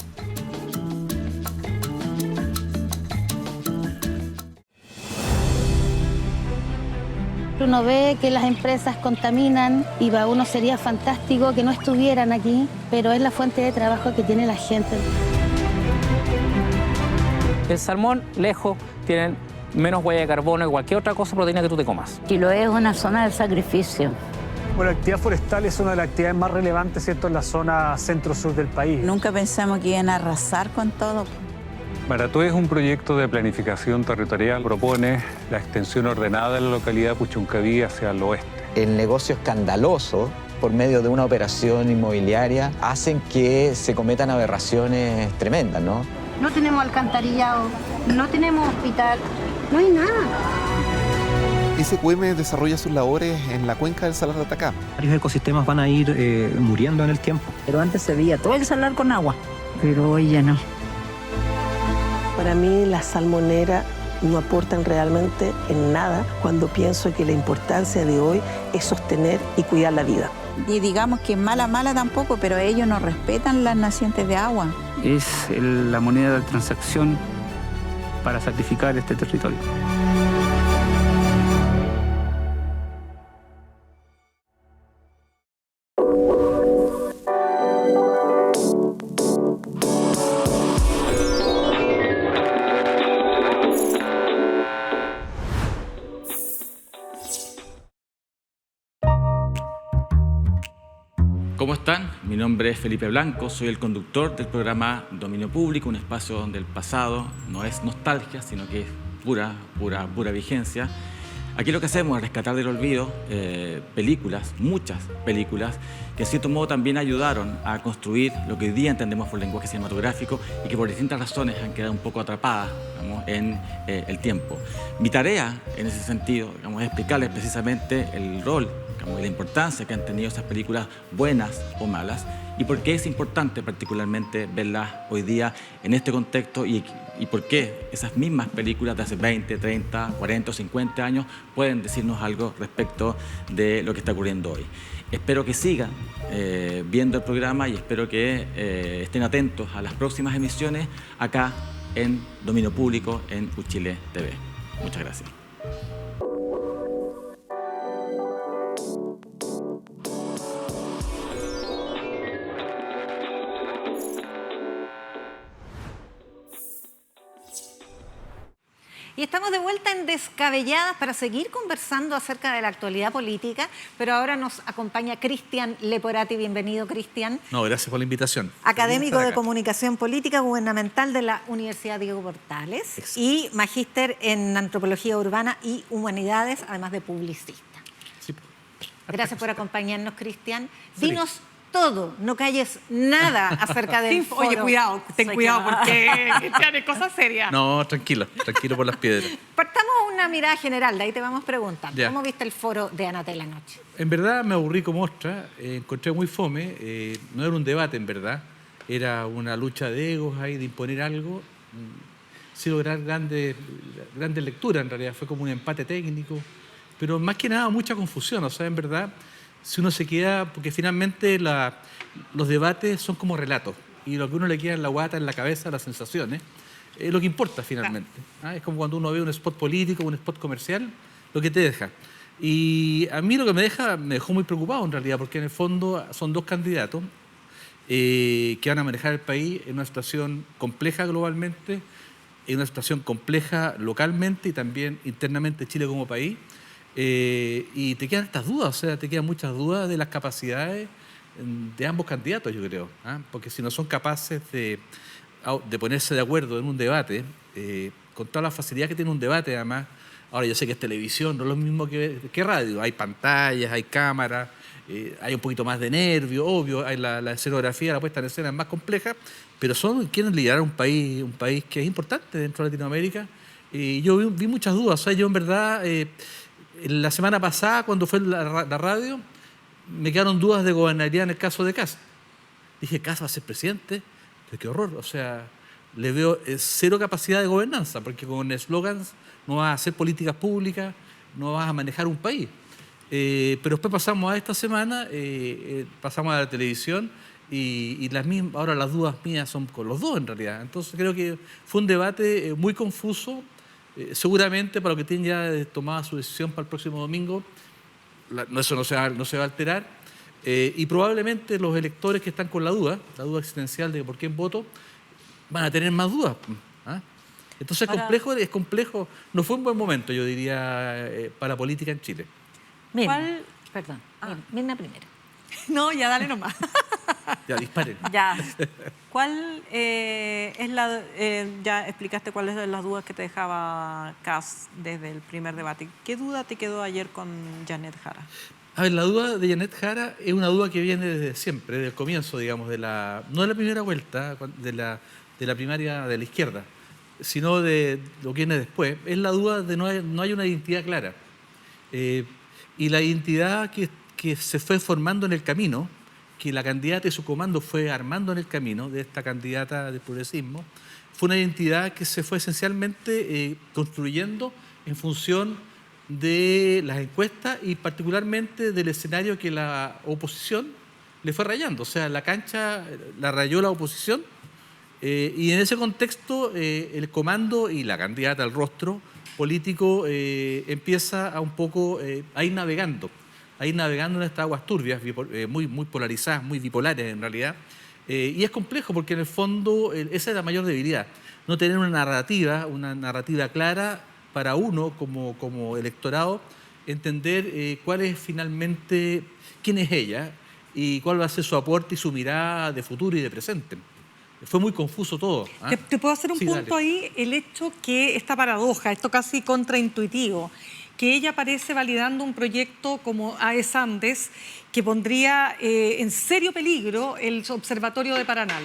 Uno ve que las empresas contaminan y para uno sería fantástico que no estuvieran aquí, pero es la fuente de trabajo que tiene la gente. El salmón, lejos, tienen menos huella de carbono que cualquier otra cosa proteína que tú te comas. Chiloé es una zona de sacrificio. Bueno, la actividad forestal es una de las actividades más relevantes, ¿cierto?, en la zona centro-sur del país. Nunca pensamos que iban a arrasar con todo. Maratú es un proyecto de planificación territorial. Propone la extensión ordenada de la localidad de Puchuncaví hacia el oeste. El negocio escandaloso, por medio de una operación inmobiliaria, hacen que se cometan aberraciones tremendas, ¿no? No tenemos alcantarillado, no tenemos hospital, no hay nada. SQM desarrolla sus labores en la cuenca del Salar de Atacama. Varios ecosistemas van a ir muriendo en el tiempo. Pero antes se veía todo el salar con agua, pero hoy ya no. Para mí las salmoneras no aportan realmente en nada cuando pienso que la importancia de hoy es sostener y cuidar la vida. Y digamos que mala tampoco, pero ellos no respetan las nacientes de agua. Es la moneda de transacción para sacrificar este territorio. nombre es Felipe Blanco, soy el conductor del programa Dominio Público, un espacio donde el pasado no es nostalgia, sino que es pura vigencia. Aquí lo que hacemos es rescatar del olvido películas, muchas películas, que en cierto modo también ayudaron a construir lo que hoy día entendemos por lenguaje cinematográfico y que por distintas razones han quedado un poco atrapadas, digamos, en el tiempo. Mi tarea en ese sentido, digamos, es explicarles precisamente el rol, digamos, y la importancia que han tenido esas películas, buenas o malas, y por qué es importante particularmente verlas hoy día en este contexto y por qué esas mismas películas de hace 20, 30, 40 o 50 años pueden decirnos algo respecto de lo que está ocurriendo hoy. Espero que sigan viendo el programa y espero que estén atentos a las próximas emisiones acá en Dominio Público en Uchile TV. Muchas gracias. Y estamos de vuelta en Descabelladas para seguir conversando acerca de la actualidad política, pero ahora nos acompaña Cristian Leporati. Bienvenido, Cristian. No, gracias por la invitación. Académico de Comunicación Política Gubernamental de la Universidad Diego Portales. Exacto. Y magíster en Antropología Urbana y Humanidades, además de publicista. Sí. Gracias por acompañarnos, Cristian. Dinos todo, no calles nada acerca del foro. Oye, cuidado, ten cuidado porque es cosa seria. No, tranquilo por las piedras. Partamos una mirada general, de ahí te vamos preguntando. Ya. ¿Cómo viste el foro de Anatel anoche? En verdad me aburrí como ostra, encontré muy fome, no era un debate en verdad, era una lucha de egos ahí, de imponer algo, sin lograr grandes lecturas en realidad, fue como un empate técnico, pero más que nada mucha confusión, o sea, en verdad, si uno se queda, porque finalmente los debates son como relatos, y lo que uno le queda en la guata, en la cabeza, las sensaciones, es lo que importa finalmente. Es como cuando uno ve un spot político, un spot comercial, lo que te deja. Y a mí lo que me dejó muy preocupado en realidad, porque en el fondo son dos candidatos que van a manejar el país en una situación compleja globalmente, en una situación compleja localmente y también internamente Chile como país. Y te quedan estas dudas, o sea, te quedan muchas dudas de las capacidades de ambos candidatos, yo creo, porque si no son capaces de ponerse de acuerdo en un debate, con toda la facilidad que tiene un debate además, ahora yo sé que es televisión, no es lo mismo que radio, hay pantallas, hay cámaras, hay un poquito más de nervio, obvio, hay la escenografía, la puesta en escena es más compleja, pero quieren liderar un país que es importante dentro de Latinoamérica, y yo vi muchas dudas, o sea, yo en verdad... La semana pasada, cuando fue la radio, me quedaron dudas de gobernabilidad en el caso de Kast. Dije, ¿Kast va a ser presidente? Pero qué horror, o sea, le veo cero capacidad de gobernanza, porque con eslogans no vas a hacer políticas públicas, no vas a manejar un país. Pero después pasamos a esta semana, pasamos a la televisión y ahora las dudas mías son con los dos en realidad. Entonces creo que fue un debate muy confuso. Seguramente para lo que tienen ya tomada su decisión para el próximo domingo, eso no se va a alterar, y probablemente los electores que están con la duda existencial de por quién voto, van a tener más dudas. Entonces es complejo, no fue un buen momento, yo diría, para la política en Chile. Perdón, Mirna primero. No, ya dale nomás. Ya, disparen. Ya. ¿Cuál es ya explicaste cuáles son las dudas que te dejaba Kast desde el primer debate. ¿Qué duda te quedó ayer con Janet Jara? A ver, la duda de Janet Jara es una duda que viene desde siempre, desde el comienzo, digamos, no de la primera vuelta, de la primaria de la izquierda, sino de lo que viene después. Es la duda de no hay una identidad clara. Y la identidad que se fue formando en el camino, que la candidata y su comando fue armando en el camino de esta candidata del progresismo, fue una identidad que se fue esencialmente construyendo en función de las encuestas y particularmente del escenario que la oposición le fue rayando. O sea, la cancha la rayó la oposición y en ese contexto el comando y la candidata al rostro político empieza a ir navegando en estas aguas turbias, muy polarizadas, muy bipolares en realidad. Y es complejo porque en el fondo esa es la mayor debilidad, no tener una narrativa clara para uno como electorado, entender cuál es finalmente, quién es ella y cuál va a ser su aporte y su mirada de futuro y de presente. Fue muy confuso todo. ¿Te puedo hacer un punto dale. ahí? El hecho que esta paradoja, esto casi contraintuitivo, que ella aparece validando un proyecto como AES Andes que pondría en serio peligro el observatorio de Paranal.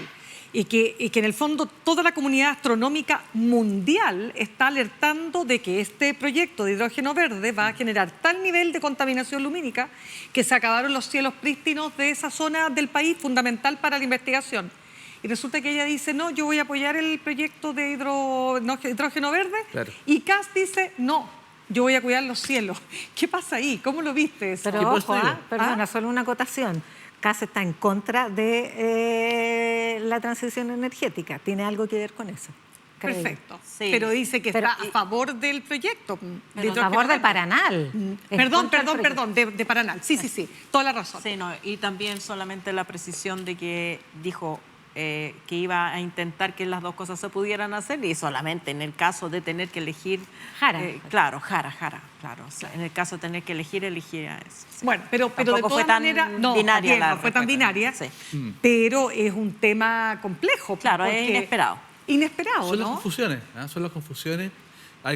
Y que en el fondo toda la comunidad astronómica mundial está alertando de que este proyecto de hidrógeno verde va a generar tal nivel de contaminación lumínica que se acabaron los cielos prístinos de esa zona del país fundamental para la investigación. Y resulta que ella dice, no, yo voy a apoyar el proyecto de hidrógeno verde. Claro. Y Kast dice, no, yo voy a cuidar los cielos. ¿Qué pasa ahí? ¿Cómo lo viste eso? Pero ojo, perdona, solo una acotación. Kast está en contra de la transición energética. ¿Tiene algo que ver con eso? Creo. Perfecto. Sí. Pero dice que está a favor del proyecto. A favor del Paranal. Perdón, de Paranal. Sí, toda la razón. Sí, no, y también solamente la precisión de que dijo que iba a intentar que las dos cosas se pudieran hacer y solamente en el caso de tener que elegir... Jara. Claro. O sea, en el caso de tener que elegir a eso. Sí. Bueno, pero de todas fue tan maneras... binaria no fue tan binaria, sí. Pero es un tema complejo. Claro, es inesperado. Inesperado, Son ¿no? las confusiones, Son las confusiones.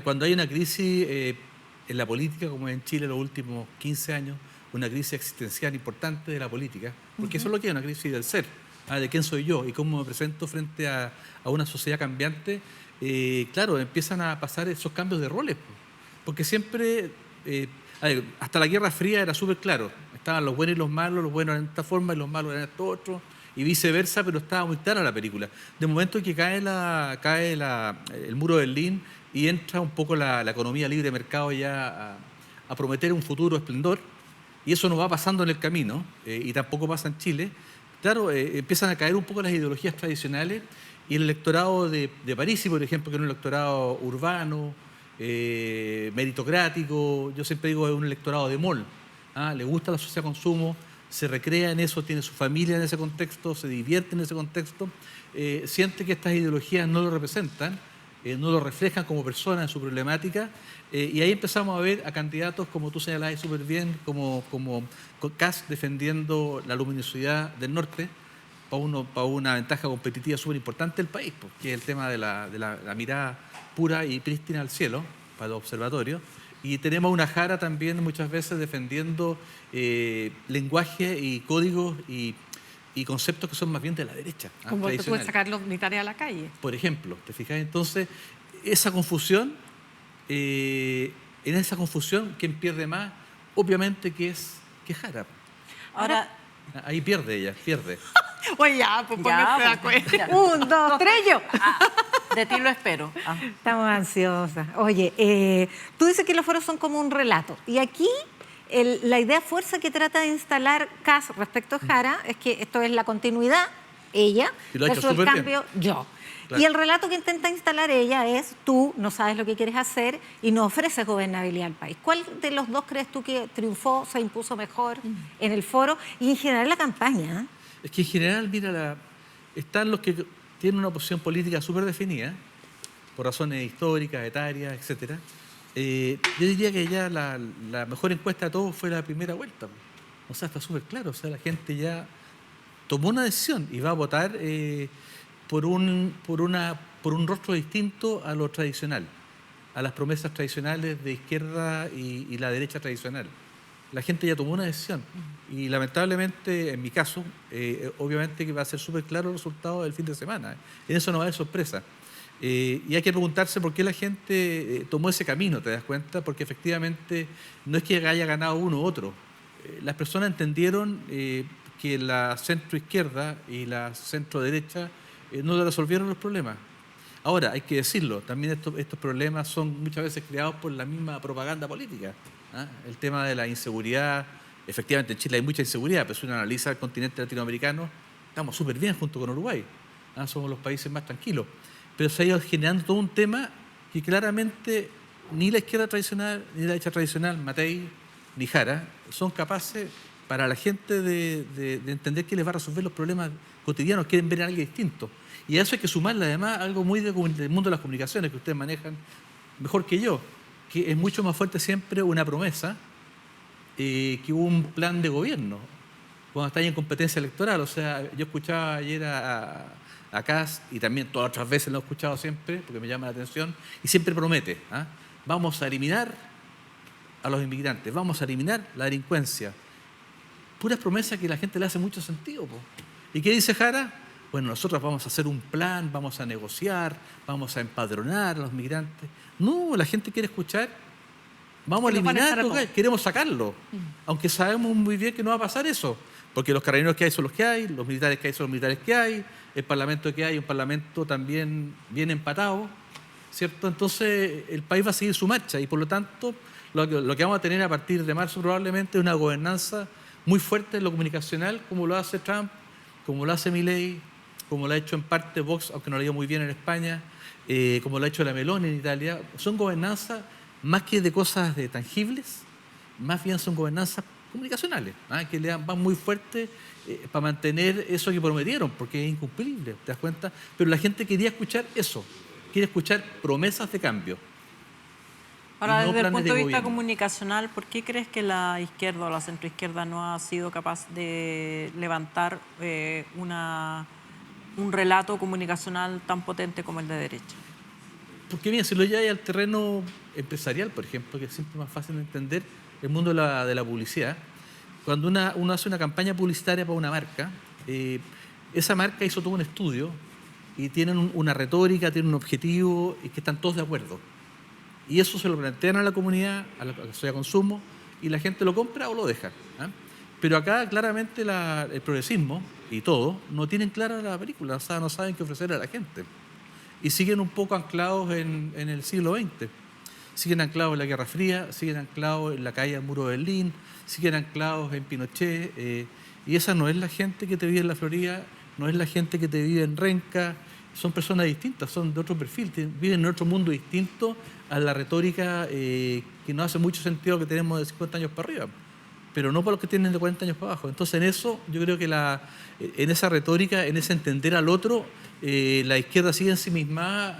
Cuando hay una crisis en la política, como en Chile los últimos 15 años, una crisis existencial importante de la política, porque eso es lo que es una crisis del ser, de quién soy yo y cómo me presento frente a una sociedad cambiante. Claro, empiezan a pasar esos cambios de roles, porque siempre, hasta la Guerra Fría era súper claro, estaban los buenos y los malos eran de esta forma y los malos eran de esta otra, y viceversa, pero estaba muy clara la película. De momento que cae el muro de Berlín y entra un poco la economía libre de mercado ya a prometer un futuro esplendor, y eso no va pasando en el camino, y tampoco pasa en Chile. Claro, empiezan a caer un poco las ideologías tradicionales y el electorado de París, por ejemplo, que era un electorado urbano, meritocrático, yo siempre digo es un electorado de mall, le gusta la sociedad de consumo, se recrea en eso, tiene su familia en ese contexto, se divierte en ese contexto, siente que estas ideologías no lo representan, no lo reflejan como persona en su problemática, y ahí empezamos a ver a candidatos, como tú señalabas súper bien, como Kast defendiendo la luminosidad del norte para una ventaja competitiva súper importante del país, que es el tema de la mirada pura y prístina al cielo para los observatorios. Y tenemos una Jara también muchas veces defendiendo lenguaje y códigos y conceptos que son más bien de la derecha. Como te puedes sacar los militares a la calle. Por ejemplo, ¿te fijas? Entonces, esa confusión, en esa confusión, ¿quién pierde más? Obviamente que es Jara. Ahora, ahí pierde ella, pierde. Oye, ya, pues pónganse de acuerdo. 1, 2, 3, yo. De ti lo espero. Estamos ansiosas. Oye, tú dices que los foros son como un relato. Y aquí la idea fuerza que trata de instalar Kast respecto a Jara es que esto es la continuidad, ella, y lo ha hecho eso el súper cambio, bien. yo. Claro. Y el relato que intenta instalar ella es tú no sabes lo que quieres hacer y no ofreces gobernabilidad al país. ¿Cuál de los dos crees tú que triunfó, se impuso mejor en el foro y en general la campaña? Es que en general, mira, están los que tienen una posición política súper definida, por razones históricas, etarias, etc. Yo diría que ya la mejor encuesta de todos fue la primera vuelta. O sea, está súper claro. O sea, la gente ya tomó una decisión y va a votar por un rostro distinto a lo tradicional, a las promesas tradicionales de izquierda y la derecha tradicional. La gente ya tomó una decisión y lamentablemente, en mi caso, obviamente que va a ser súper claro el resultado del fin de semana. En eso no va a haber sorpresa. Y hay que preguntarse por qué la gente tomó ese camino, ¿te das cuenta? Porque efectivamente no es que haya ganado uno u otro. Las personas entendieron que la centroizquierda y la centroderecha no le resolvieron los problemas. Ahora, hay que decirlo, también estos problemas son muchas veces creados por la misma propaganda política. El tema de la inseguridad, efectivamente en Chile hay mucha inseguridad, pero si uno analiza el continente latinoamericano, estamos súper bien junto con Uruguay. Somos los países más tranquilos. Pero se ha ido generando todo un tema que claramente ni la izquierda tradicional, ni la derecha tradicional, Matei, ni Jara, son capaces para la gente de entender que les va a resolver los problemas cotidianos, quieren ver a alguien distinto. Y a eso hay que sumarle además algo muy del mundo de las comunicaciones que ustedes manejan mejor que yo, que es mucho más fuerte siempre una promesa que un plan de gobierno. cuando está en competencia electoral. O sea, yo escuchaba ayer a Kast, y también todas otras veces lo he escuchado siempre, porque me llama la atención, y siempre promete, vamos a eliminar a los inmigrantes, vamos a eliminar la delincuencia. Puras promesas que la gente le hace mucho sentido, po. ¿Y qué dice Jara? Bueno, nosotros vamos a hacer un plan, vamos a negociar, vamos a empadronar a los migrantes. No, la gente quiere escuchar, vamos a eliminar, queremos sacarlo. Aunque sabemos muy bien que no va a pasar eso, porque los carabineros que hay son los que hay, los militares que hay son los militares que hay, el parlamento que hay, un parlamento también bien empatado, ¿cierto? Entonces el país va a seguir su marcha y por lo tanto lo que vamos a tener a partir de marzo probablemente es una gobernanza muy fuerte en lo comunicacional, como lo hace Trump, como lo hace Milei, como lo ha hecho en parte Vox, aunque no lo ha ido muy bien en España, como lo ha hecho la Meloni en Italia. Son gobernanzas más que de cosas tangibles, más bien son gobernanzas comunicacionales, que van muy fuerte para mantener eso que prometieron, porque es incumplible, ¿te das cuenta? Pero la gente quería escuchar eso, quiere escuchar promesas de cambio. Ahora, no desde el punto de vista gobierno. comunicacional, ¿por qué crees que la izquierda o la centroizquierda no ha sido capaz de levantar un relato comunicacional tan potente como el de derecha? Porque mira, si lo llevas al terreno empresarial, por ejemplo, que es siempre más fácil de entender, el mundo de la publicidad, cuando uno hace una campaña publicitaria para una marca, esa marca hizo todo un estudio y tienen una retórica, tienen un objetivo y que están todos de acuerdo. Y eso se lo plantean a la comunidad, a la sociedad de consumo, y la gente lo compra o lo deja. Pero acá claramente el progresismo y todo no tienen clara la película, o sea, no saben qué ofrecer a la gente. Y siguen un poco anclados en el siglo XX. Siguen anclados en la Guerra Fría, siguen anclados en la caída del muro de Berlín, siguen anclados en Pinochet. Y esa no es la gente que te vive en la Florida, no es la gente que te vive en Renca. Son personas distintas, son de otro perfil, viven en otro mundo distinto a la retórica que no hace mucho sentido que tenemos de 50 años para arriba, pero no para los que tienen de 40 años para abajo. Entonces en eso, yo creo que en esa retórica, en ese entender al otro, la izquierda sigue ensimismada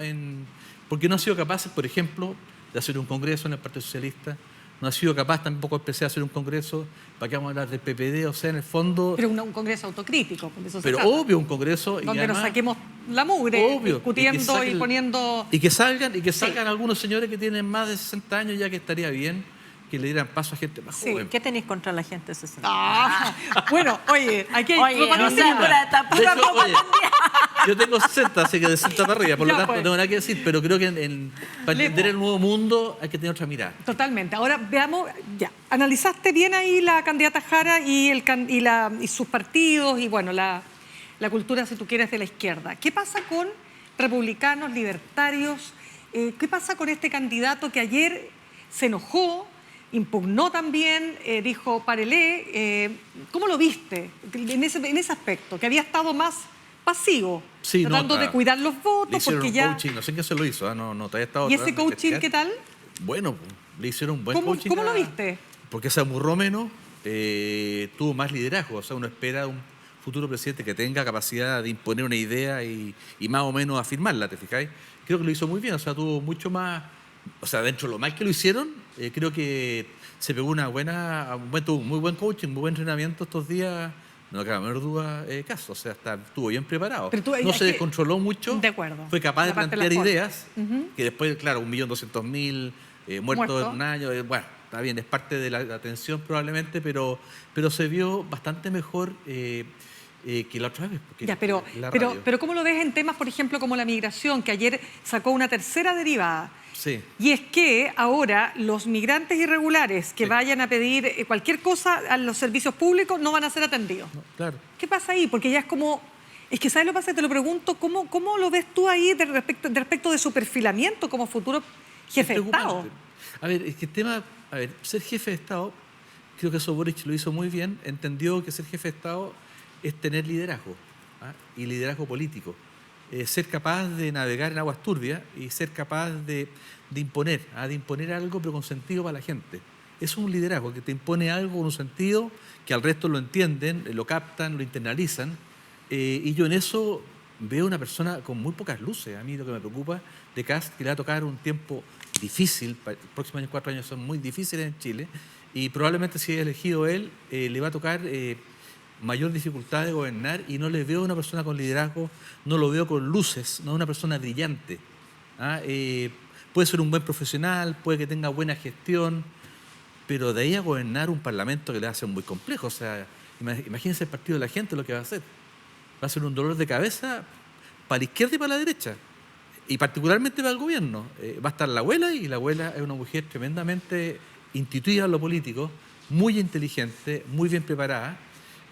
porque no ha sido capaz, por ejemplo, de hacer un congreso en el Partido Socialista, no ha sido capaz tampoco de hacer un congreso, ¿para qué vamos a hablar del PPD? O sea, en el fondo... Pero un congreso autocrítico, por eso pero se trata. obvio, un congreso... Donde además, nos saquemos la mugre, obvio, discutiendo y poniendo... Y que salgan algunos señores que tienen más de 60 años, ya que estaría bien que le dieran paso a gente más joven. ¿Qué tenéis contra la gente de 60? Bueno, oye, aquí hay yo tengo 60, así que de 60 para arriba, por lo tanto no tengo nada que decir, pero creo que para entender el nuevo mundo hay que tener otra mirada. Totalmente. Ahora veamos, ya, analizaste bien ahí la candidata Jara y sus partidos y bueno, la cultura, si tú quieres, de la izquierda. ¿Qué pasa con republicanos, libertarios? ¿Qué pasa con este candidato que ayer se enojó, impugnó también, dijo párele? ¿Cómo lo viste en ese aspecto? Que había estado más pasivo, sí, tratando de cuidar los votos, porque ya... coaching, no sé en qué se lo hizo, no todavía estaba... ¿Y ese coaching qué tal? Bueno, le hicieron un buen coaching. ¿Cómo lo viste? Porque se aburró menos, tuvo más liderazgo, o sea, uno espera un futuro presidente que tenga capacidad de imponer una idea y más o menos afirmarla, ¿te fijáis? Creo que lo hizo muy bien, o sea, tuvo mucho más... O sea, dentro de lo mal que lo hicieron, creo que se pegó tuvo muy buen coaching, muy buen entrenamiento estos días. No cabe la menor duda caso, o sea, estuvo bien preparado. No se descontroló mucho, de acuerdo. Fue capaz de plantear ideas, que después, claro, 1.200.000 muertos en un año, bueno, está bien, es parte de la atención probablemente, pero se vio bastante mejor que la otra vez. Ya, pero ¿cómo lo ves en temas, por ejemplo, como la migración, que ayer sacó una tercera derivada? Sí. Y es que ahora los migrantes irregulares que vayan a pedir cualquier cosa a los servicios públicos no van a ser atendidos. No, claro. ¿Qué pasa ahí? Porque ya es como... Es que, ¿sabes lo que pasa? Te lo pregunto, ¿cómo lo ves tú ahí respecto de su perfilamiento como futuro jefe de Estado? A ver, es que el tema... A ver, ser jefe de Estado, creo que eso Boric lo hizo muy bien, entendió que ser jefe de Estado es tener liderazgo, y liderazgo político. Ser capaz de navegar en aguas turbias y ser capaz de imponer algo, pero con sentido para la gente. Eso es un liderazgo, que te impone algo con un sentido que al resto lo entienden, lo captan, lo internalizan. Y yo en eso veo una persona con muy pocas luces. A mí lo que me preocupa de Kast, que le va a tocar un tiempo difícil, los próximos años, 4 años son muy difíciles en Chile, y probablemente si es elegido él, le va a tocar mayor dificultad de gobernar y no le veo a una persona con liderazgo, no lo veo con luces, no una persona brillante. Puede ser un buen profesional, puede que tenga buena gestión, pero de ahí a gobernar un parlamento que le hace muy complejo. O sea, imagínense el partido de la gente lo que va a hacer. Va a ser un dolor de cabeza para la izquierda y para la derecha, y particularmente para el gobierno. Va a estar la abuela, y la abuela es una mujer tremendamente intuitiva en lo político, muy inteligente, muy bien preparada,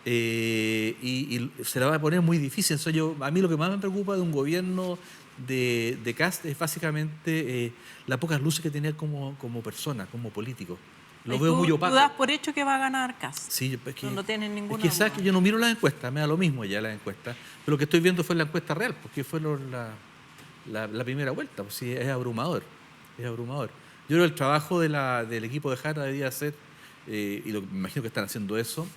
y se la va a poner muy difícil. Entonces a mí lo que más me preocupa de un gobierno de Kast es básicamente las pocas luces que tenía como persona, como político. Lo veo muy opaco. ¿Tú das por hecho que va a ganar Kast? Sí, es que, no tienes ninguna es que sabes duda. que yo no miro las encuestas, me da lo mismo ya las encuestas, pero lo que estoy viendo fue la encuesta real, porque fue la primera vuelta. Pues sí, es abrumador, es abrumador. Yo creo que el trabajo del equipo de Jara debería ser, y me imagino que están haciendo eso,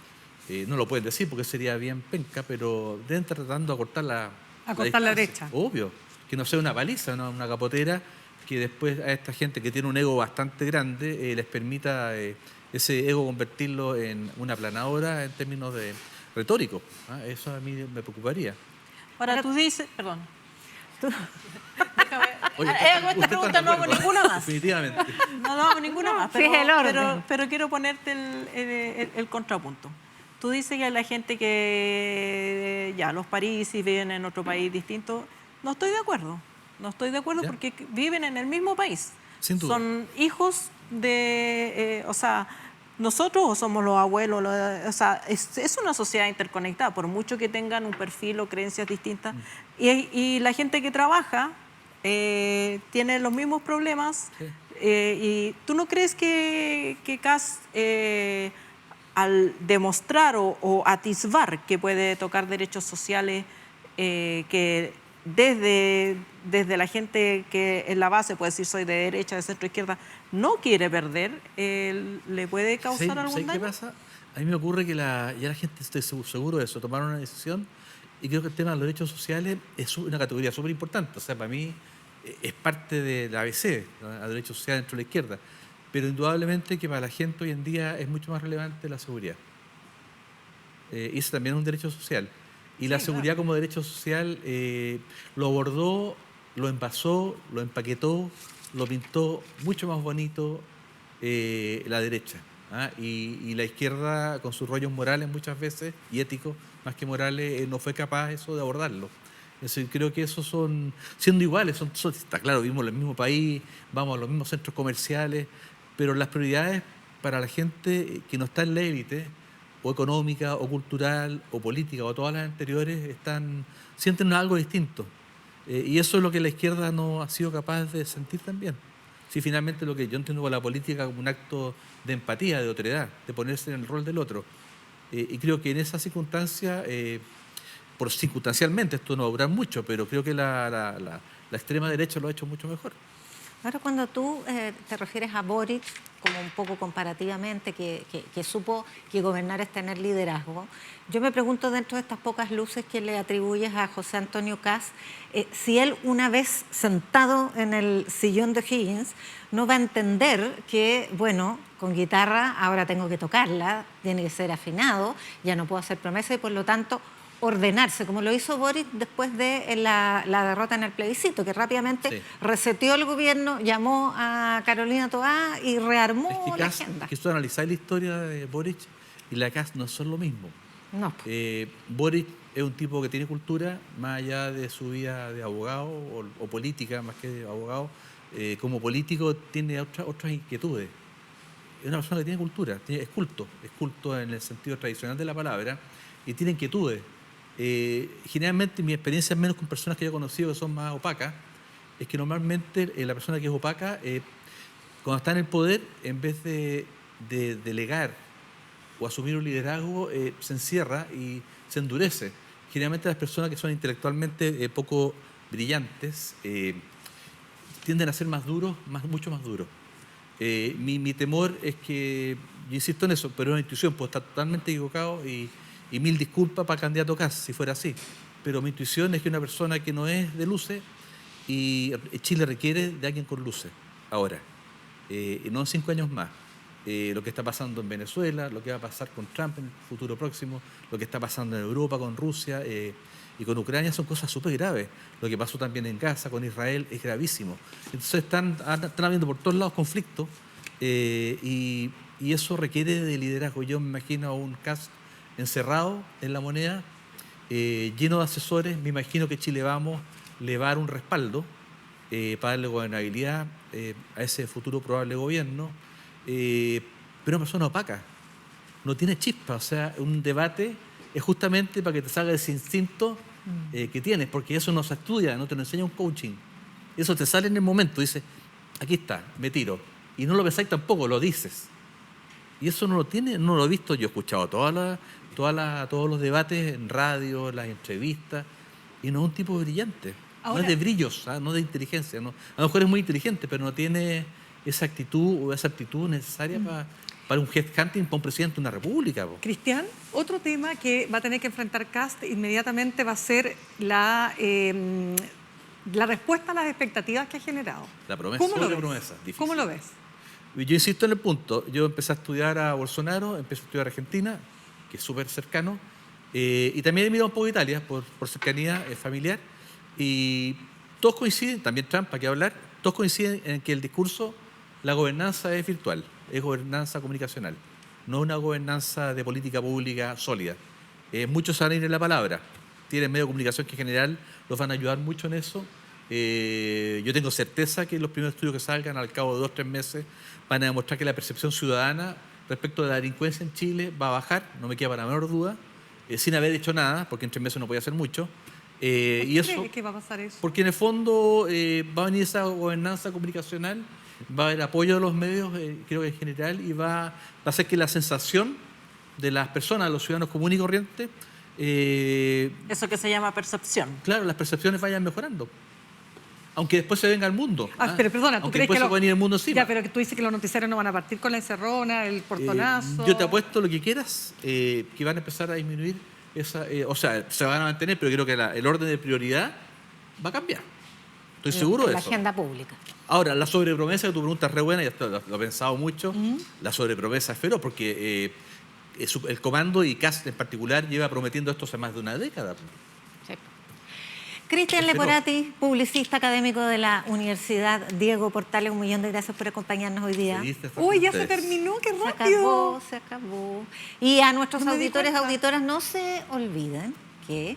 no lo pueden decir porque sería bien penca, pero deben estar tratando de acortar la brecha. Obvio, que no sea una paliza, una capotera, que después a esta gente que tiene un ego bastante grande les permita ese ego convertirlo en una aplanadora en términos de retóricos. Eso a mí me preocuparía. Ahora tú dices, perdón. Oye, esta pregunta no hago ninguna más. Definitivamente. No hago ninguna más, Fije el orden. pero quiero ponerte el contrapunto. Tú dices que la gente que ya los parisis viven en otro país distinto, no estoy de acuerdo. No estoy de acuerdo porque viven en el mismo país. Sin duda. Son hijos de, nosotros o somos los abuelos, es una sociedad interconectada, por mucho que tengan un perfil o creencias distintas. Y la gente que trabaja tiene los mismos problemas. Sí. ¿Y tú no crees que Kast, al demostrar o atisbar que puede tocar derechos sociales, que desde la gente que en la base puede decir soy de derecha, de centro izquierda, no quiere perder, le puede causar algún daño? ¿Qué pasa? A mí me ocurre que ya la gente, estoy seguro de eso, tomaron una decisión, y creo que el tema de los derechos sociales es una categoría súper importante. O sea, para mí es parte de la ABC, a derechos sociales dentro de la izquierda, pero indudablemente que para la gente hoy en día es mucho más relevante la seguridad. Y eso también es un derecho social. Y la seguridad como derecho social lo abordó, lo envasó, lo empaquetó, lo pintó mucho más bonito la derecha. Y la izquierda, con sus rollos morales muchas veces, y éticos, más que morales, no fue capaz eso de abordarlo. Entonces, creo que esos son, siendo iguales, está claro, vivimos en el mismo país, vamos a los mismos centros comerciales, pero las prioridades para la gente que no está en la élite, o económica, o cultural, o política, o todas las anteriores, sienten algo distinto. Y eso es lo que la izquierda no ha sido capaz de sentir también. Si finalmente lo que yo entiendo con la política como un acto de empatía, de otredad, de ponerse en el rol del otro. Y creo que en esa circunstancia, circunstancialmente, esto no va a durar mucho, pero creo que la extrema derecha lo ha hecho mucho mejor. Ahora, cuando tú te refieres a Boric, como un poco comparativamente, que supo que gobernar es tener liderazgo, yo me pregunto, dentro de estas pocas luces que le atribuyes a José Antonio Kast, si él, una vez sentado en el sillón de Higgins, no va a entender que, bueno, con guitarra ahora tengo que tocarla, tiene que ser afinado, ya no puedo hacer promesas y por lo tanto ordenarse, como lo hizo Boric después de la derrota en el plebiscito, que rápidamente reseteó el gobierno, llamó a Carolina Toá y rearmó la agenda. Es que tú analizás la historia de Boric y la Kast no son lo mismo. No. Boric es un tipo que tiene cultura, más allá de su vida de abogado o política, más que de abogado. Como político tiene otras inquietudes. Es una persona que tiene cultura, es culto en el sentido tradicional de la palabra, y tiene inquietudes. Generalmente mi experiencia, menos con personas que yo he conocido que son más opacas, es que normalmente la persona que es opaca, cuando está en el poder, en vez de delegar o asumir un liderazgo, se encierra y se endurece. Generalmente las personas que son intelectualmente poco brillantes tienden a ser más duros, mucho más duros. Mi temor es que, yo insisto en eso, pero es una intuición, puedo estar totalmente equivocado y mil disculpas para el candidato Kast si fuera así. Pero mi intuición es que una persona que no es de luces, y Chile requiere de alguien con luces, ahora, y no en 5 años más. lo que está pasando en Venezuela, lo que va a pasar con Trump en el futuro próximo, lo que está pasando en Europa con Rusia y con Ucrania, son cosas súper graves. Lo que pasó también en Gaza con Israel es gravísimo. Entonces están habiendo por todos lados conflictos y eso requiere de liderazgo. Yo me imagino a un Kast encerrado en La Moneda, lleno de asesores. Me imagino que Chile Vamos le va a dar un respaldo para darle gobernabilidad a ese futuro probable gobierno, pero una persona opaca, no tiene chispa. O sea, un debate es justamente para que te salga ese instinto que tienes, porque eso no se estudia, no te lo enseña un coaching. Eso te sale en el momento, dices, aquí está, me tiro. Y no lo pensáis tampoco, lo dices. Y eso no lo tiene, no lo he visto. Yo he escuchado todos los debates en radio, las entrevistas, y no es un tipo brillante. Ahora, no es de brillos, no de inteligencia. No. A lo mejor es muy inteligente, pero no tiene esa actitud o esa aptitud necesaria para un headhunting para un presidente de una república. Cristian, otro tema que va a tener que enfrentar Kast inmediatamente va a ser la respuesta a las expectativas que ha generado. La promesa. ¿Cómo lo ves? Promesa, ¿Cómo lo ves? Yo insisto en el punto. Yo empecé a estudiar a Bolsonaro, empecé a estudiar a Argentina, que es súper cercano, y también he mirado un poco Italia por cercanía familiar, y todos coinciden, también Trump, ¿para qué hablar? Todos coinciden en que el discurso, la gobernanza es virtual, es gobernanza comunicacional, no una gobernanza de política pública sólida. Muchos van a ir en la palabra, tienen medios de comunicación que en general los van a ayudar mucho en eso. Yo tengo certeza que los primeros estudios que salgan al cabo de 2 o 3 meses van a demostrar que la percepción ciudadana respecto de la delincuencia en Chile va a bajar, no me queda para la menor duda, sin haber hecho nada, porque en 3 meses no podía hacer mucho. ¿Por qué que va a pasar eso? Porque en el fondo va a venir esa gobernanza comunicacional, va a haber apoyo de los medios, creo que en general, y va a hacer que la sensación de las personas, de los ciudadanos comunes y corrientes... eso que se llama percepción. Claro, las percepciones vayan mejorando. Aunque después se venga al mundo. Pero perdona, ¿tú crees que se puede venir el mundo encima? Ya, pero tú dices que los noticieros no van a partir con la encerrona, el portonazo... yo te apuesto lo que quieras, que van a empezar a disminuir esa... o sea, se van a mantener, pero creo que el orden de prioridad va a cambiar. Estoy seguro de eso. La agenda pública. Ahora, la sobrepromesa, que tu pregunta es re buena, y esto lo he pensado mucho, la sobrepromesa es feroz, porque el comando y Kast en particular lleva prometiendo esto hace más de una década. Sí. Cristian Leporati, publicista académico de la Universidad Diego Portales, 1.000.000 de gracias por acompañarnos hoy día. Uy, ya se terminó, qué rápido. Se acabó. Y a nuestros auditores y auditoras, no se olviden que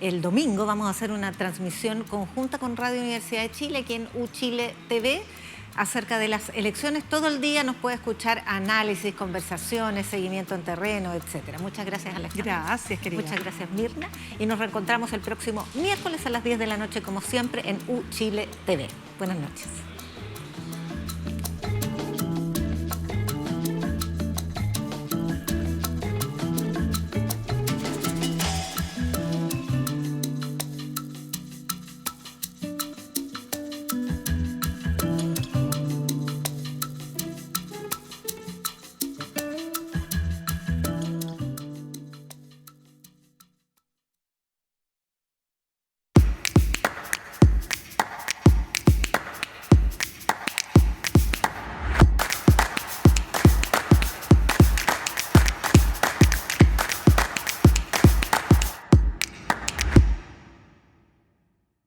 el domingo vamos a hacer una transmisión conjunta con Radio Universidad de Chile, aquí en UChile TV, acerca de las elecciones. Todo el día nos puede escuchar análisis, conversaciones, seguimiento en terreno, etcétera. Muchas gracias, Alejandra. Gracias, querida. Muchas gracias, Mirna. Y nos reencontramos el próximo miércoles a las 10 de la noche, como siempre, en UChile TV. Buenas noches.